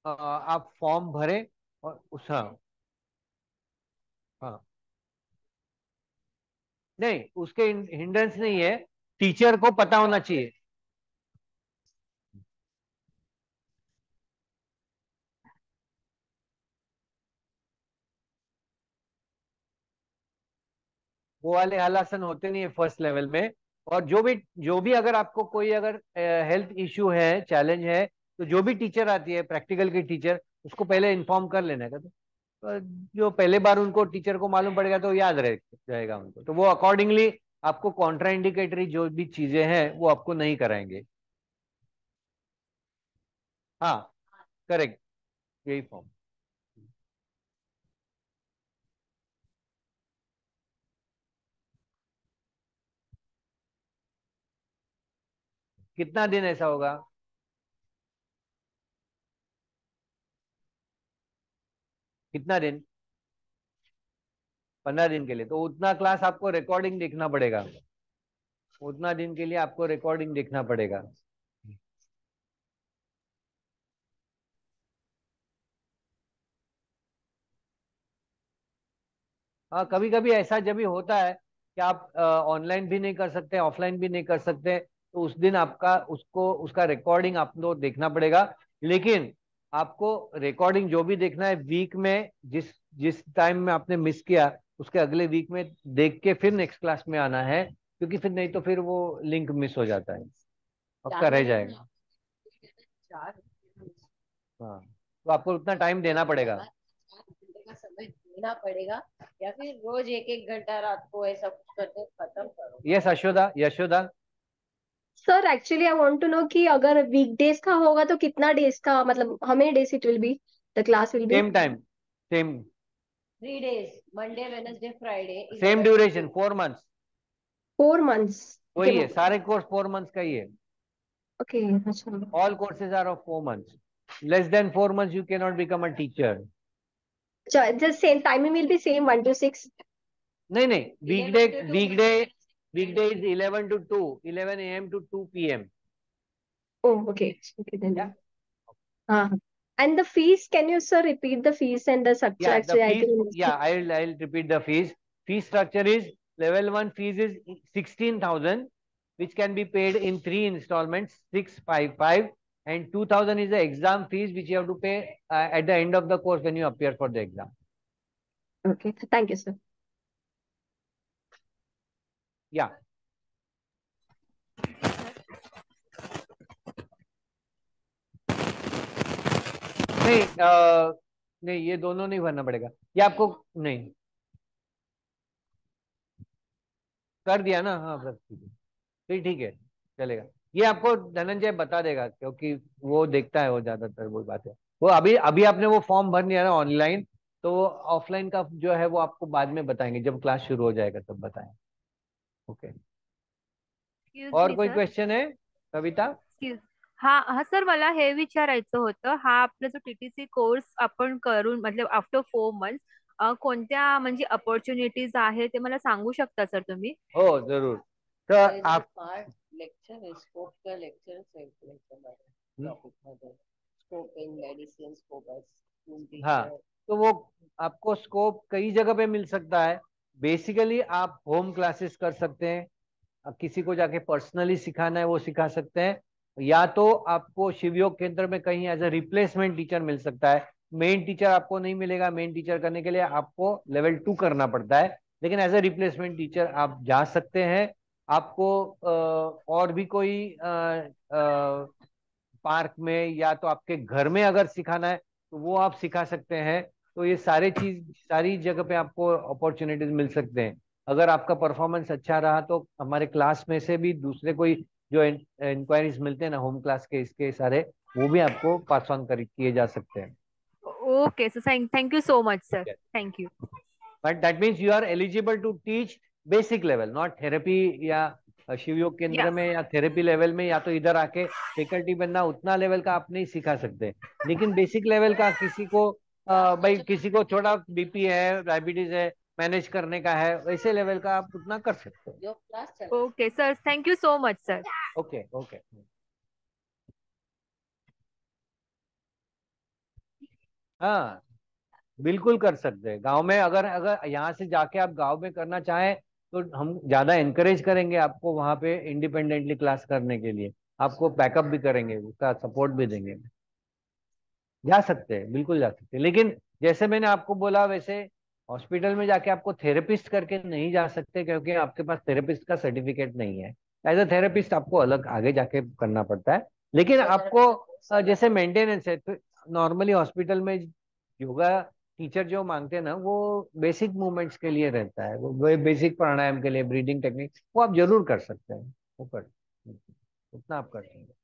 आप फॉर्म भरें और हाँ हाँ, नहीं उसके हिंड्रेंस नहीं है, टीचर को पता होना चाहिए। वो वाले हलासन होते नहीं है फर्स्ट लेवल में। और जो भी अगर आपको कोई अगर हेल्थ इश्यू है, चैलेंज है, तो जो भी टीचर आती है प्रैक्टिकल की टीचर, उसको पहले इन्फॉर्म कर लेना है। जो पहले बार उनको टीचर को मालूम पड़ेगा तो याद रह जाएगा उनको, तो वो अकॉर्डिंगली आपको कॉन्ट्राइंडिकेटरी जो भी चीजें हैं वो आपको नहीं कराएंगे। हाँ करेक्ट, यही फॉर्म। कितना दिन ऐसा होगा? कितना दिन? 15 दिन के लिए, तो उतना क्लास आपको रिकॉर्डिंग देखना पड़ेगा, उतना दिन के लिए आपको रिकॉर्डिंग देखना पड़ेगा। हाँ कभी कभी ऐसा जब भी होता है कि आप ऑनलाइन भी नहीं कर सकते, ऑफलाइन भी नहीं कर सकते, तो उस दिन आपका उसका रिकॉर्डिंग आपको देखना पड़ेगा। लेकिन आपको रिकॉर्डिंग जो भी देखना है वीक में, जिस जिस टाइम में आपने मिस किया उसके अगले वीक में देख के फिर नेक्स्ट क्लास में आना है, क्योंकि फिर नहीं तो फिर वो लिंक मिस हो जाता है, आपका रह जाएगा। हाँ तो आपको उतना टाइम देना पड़ेगा। का समय देना पड़ेगा, या फिर रोज 1-1 घंटा रात को ऐसा कुछ करके खत्म करो। Yes Yashoda, Yashoda. Sir actually I want to know कि अगर वीकडेज का होगा तो कितना डेज का, मतलब how many days it will be, the class will be? Same time, same 3 days, Monday Wednesday Friday, same duration, 4 months। 4 months? वही है, सारे कोर्स 4 months का ही है। ओके अच्छा। All courses are of 4 months. Less than 4 months you cannot become a teacher. The same timing will be same 1 to 6? नहीं नहीं, वीकडे is 11 to 2, 11 AM to 2 PM. Oh, okay. Okay then. Yeah. And the fees, can you sir repeat the fees and the structure? Yeah, the Actually, I fees. can Yeah, I'll repeat the fees. Fee structure is level 1 fees is 16,000, which can be paid in 3 installments, 655, and 2,000 is the exam fees which you have to pay at the end of the course when you appear for the exam. Okay, thank you, sir. Yeah. नहीं ये दोनों नहीं भरना पड़ेगा, ये आपको नहीं कर दिया ना। हाँ बस फिर ठीक है, चलेगा। ये आपको धनंजय बता देगा, क्योंकि वो देखता है, वो ज्यादातर वो बात है। वो अभी अभी आपने वो फॉर्म भर लिया ना ऑनलाइन, तो ऑफलाइन का जो है वो आपको बाद में बताएंगे, जब क्लास शुरू हो जाएगा तब बताएंगे। ओके, और कोई क्वेश्चन है कविता? हा सर, मला हे विचारायचं होतं, हा आपला जो टीटीसी कोर्स आपण करून मतलब आफ्टर 4 months कोणत्या म्हणजे अपॉर्च्युनिटीज आहे ते मला सांगू शकता सर तुम्ही? हो जरूर। तर आप लेक्चर स्कोप का lecture scope in medicine, scope. हाँ तो वो आपको स्कोप कई जगह पे मिल सकता है। बेसिकली आप होम क्लासेस कर सकते हैं, किसी को जाके पर्सनली सिखाना है वो सिखा सकते हैं, या तो आपको शिवयोग केंद्र में कहीं एज ए रिप्लेसमेंट टीचर मिल सकता है। मेन टीचर आपको नहीं मिलेगा, मेन टीचर करने के लिए आपको लेवल 2 करना पड़ता है, लेकिन एज ए रिप्लेसमेंट टीचर आप जा सकते हैं। आपको और भी कोई पार्क में या तो आपके घर में अगर सिखाना है तो वो आप सिखा सकते हैं। तो ये सारी जगह पे आपको अपॉर्चुनिटीज मिल सकते हैं। अगर आपका परफॉर्मेंस अच्छा रहा तो हमारे क्लास में से भी दूसरे कोई जो इंक्वायरीज मिलते हैं ना होम क्लास के, इसके सारे वो भी आपको पास ऑन किए जा सकते हैं। Okay sir, thank you so much sir, thank you. But that means you are eligible to teach basic level, not therapy या शिवयोग केंद्र में या थेरेपी लेवल में, या तो इधर आके फैकल्टी बनना, उतना लेवल का आप नहीं सिखा सकते। लेकिन बेसिक लेवल का किसी को भाई किसी को छोटा बीपी है, डायबिटीज है, मैनेज करने का है, वैसे लेवल का आप उतना कर सकते हो। Okay sir, thank you so much sir. Okay okay, हाँ बिल्कुल कर सकते हैं। गांव में अगर अगर यहाँ से जाके आप गांव में करना चाहें तो हम ज्यादा एनकरेज करेंगे आपको वहां पे इंडिपेंडेंटली क्लास करने के लिए, आपको बैकअप भी करेंगे, उसका सपोर्ट भी देंगे। जा सकते हैं, बिल्कुल जा सकते हैं, लेकिन जैसे मैंने आपको बोला वैसे हॉस्पिटल में जाके आपको थेरेपिस्ट करके नहीं जा सकते, क्योंकि आपके पास थेरेपिस्ट का सर्टिफिकेट नहीं है। एज अ थेरेपिस्ट आपको अलग आगे जाके करना पड़ता है, लेकिन आपको जैसे मेंटेनेंस है तो नॉर्मली हॉस्पिटल में योगा टीचर जो मांगते हैं ना वो बेसिक मूवमेंट्स के लिए रहता है, वो बेसिक प्राणायाम के लिए, ब्रीदिंग टेक्निक वो आप जरूर कर सकते हैं, वो कर उतना आप कर सकते हैं।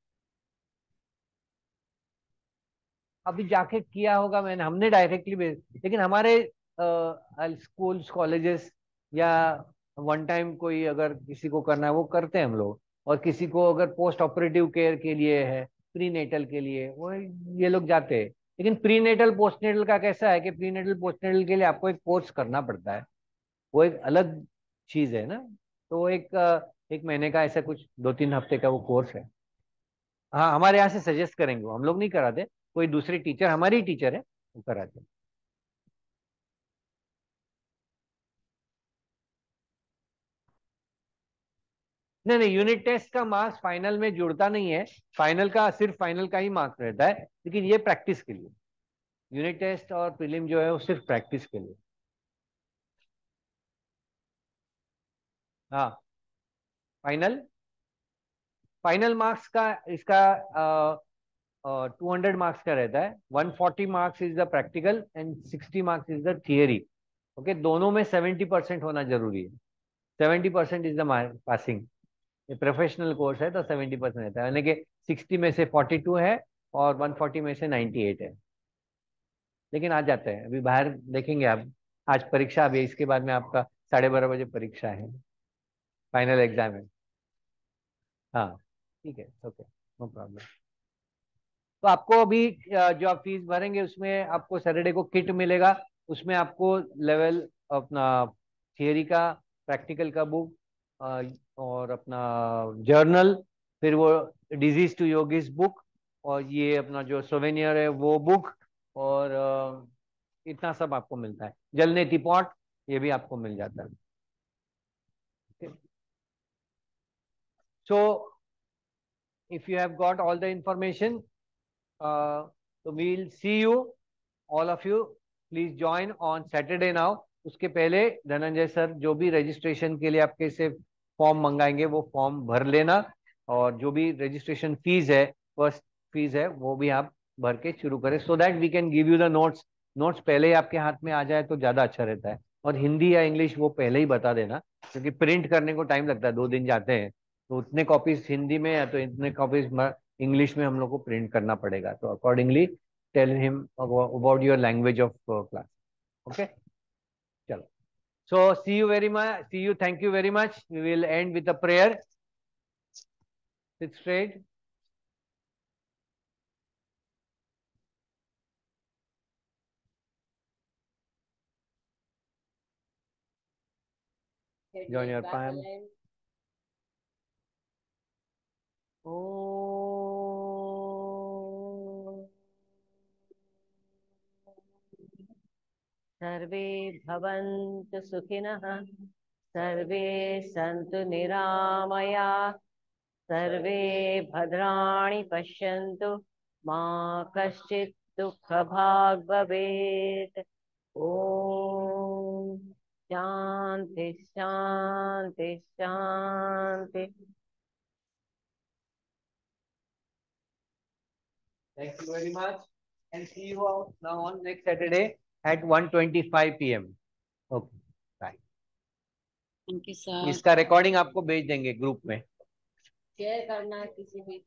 अभी जाके किया होगा मैंने, हमने डायरेक्टली, लेकिन हमारे स्कूल्स कॉलेजेस या वन टाइम कोई अगर किसी को करना है वो करते हैं हम लोग, और किसी को अगर पोस्ट ऑपरेटिव केयर के लिए है, प्री नेटल के लिए, वो ये लोग जाते हैं। लेकिन प्री नेटल पोस्ट नेटल का कैसा है कि प्री नेटल पोस्ट नेटल के लिए आपको एक कोर्स करना पड़ता है, वो एक अलग चीज है ना। तो वो एक महीने का ऐसा कुछ 2-3 हफ्ते का वो कोर्स है। हाँ, हमारे यहाँ से सजेस्ट करेंगे, वो हम लोग नहीं कराते, कोई दूसरी टीचर, हमारी टीचर है वो कराते हैं। नहीं नहीं, यूनिट टेस्ट का मार्क्स फाइनल में जुड़ता नहीं है, फाइनल का सिर्फ फाइनल का ही मार्क्स रहता है, लेकिन ये प्रैक्टिस के लिए, यूनिट टेस्ट और प्रीलिम जो है वो सिर्फ प्रैक्टिस के लिए। हाँ, फाइनल फाइनल मार्क्स का इसका 200 मार्क्स का रहता है। 140 marks is the practical and 60 marks is the theory. Okay, दोनों में 70% होना जरूरी है। 70% इज द पासिंग। ये प्रोफेशनल कोर्स है तो 70% रहता है, यानी कि 60 में से 42 है और 140 में से 98 है। लेकिन आ जाते हैं, अभी बाहर देखेंगे आप, आज परीक्षा अभी, इसके बाद में आपका 12:30 बजे परीक्षा है, फाइनल एग्जाम है। हाँ ठीक है, ओके, नो प्रॉब्लम। तो आपको अभी जो आप फीस भरेंगे उसमें आपको सैटरडे को किट मिलेगा, उसमें आपको लेवल अपना थियरी का, प्रैक्टिकल का बुक और अपना जर्नल, फिर वो डिजीज टू योगिस बुक, और ये अपना जो सोवेनियर है वो बुक, और इतना सब आपको मिलता है। जलनेती पॉट ये भी आपको मिल जाता है। So if you have got all the information, so we'll see you, all of you. Please join on Saturday now. उसके पहले धनंजय सर जो भी रजिस्ट्रेशन के लिए आपके से फॉर्म मंगाएंगे वो फॉर्म भर लेना, और जो भी रजिस्ट्रेशन फीस है, फर्स्ट फीस है, वो भी आप भर के शुरू करें, so that we can give you the notes. Notes पहले ही आपके हाथ में आ जाए तो ज्यादा अच्छा रहता है, और हिंदी या इंग्लिश वो पहले ही बता देना, क्योंकि प्रिंट करने को टाइम लगता है, 2 दिन जाते हैं, तो उतने कॉपीज हिंदी में या तो इतने कॉपीज इंग्लिश में हम लोग को प्रिंट करना पड़ेगा। तो accordingly tell him about your language of class. Okay, चलो, so see you very much, see you, thank you very much. We will end with a prayer. Sit straight. Join your palm. सर्वे भवन्तु सुखिनः, सर्वे सन्तु निरामया, सर्वे भद्राणि पश्यन्तु, मा कश्चित् दुःखभाग् भवेत्। ओम शांति शांति शांति। Thank you very much and see you all now on next Saturday at 1:25 PM. Okay, bye. Thank you sir. इसका recording आपको भेज देंगे ग्रुप में। शेयर करना किसी भी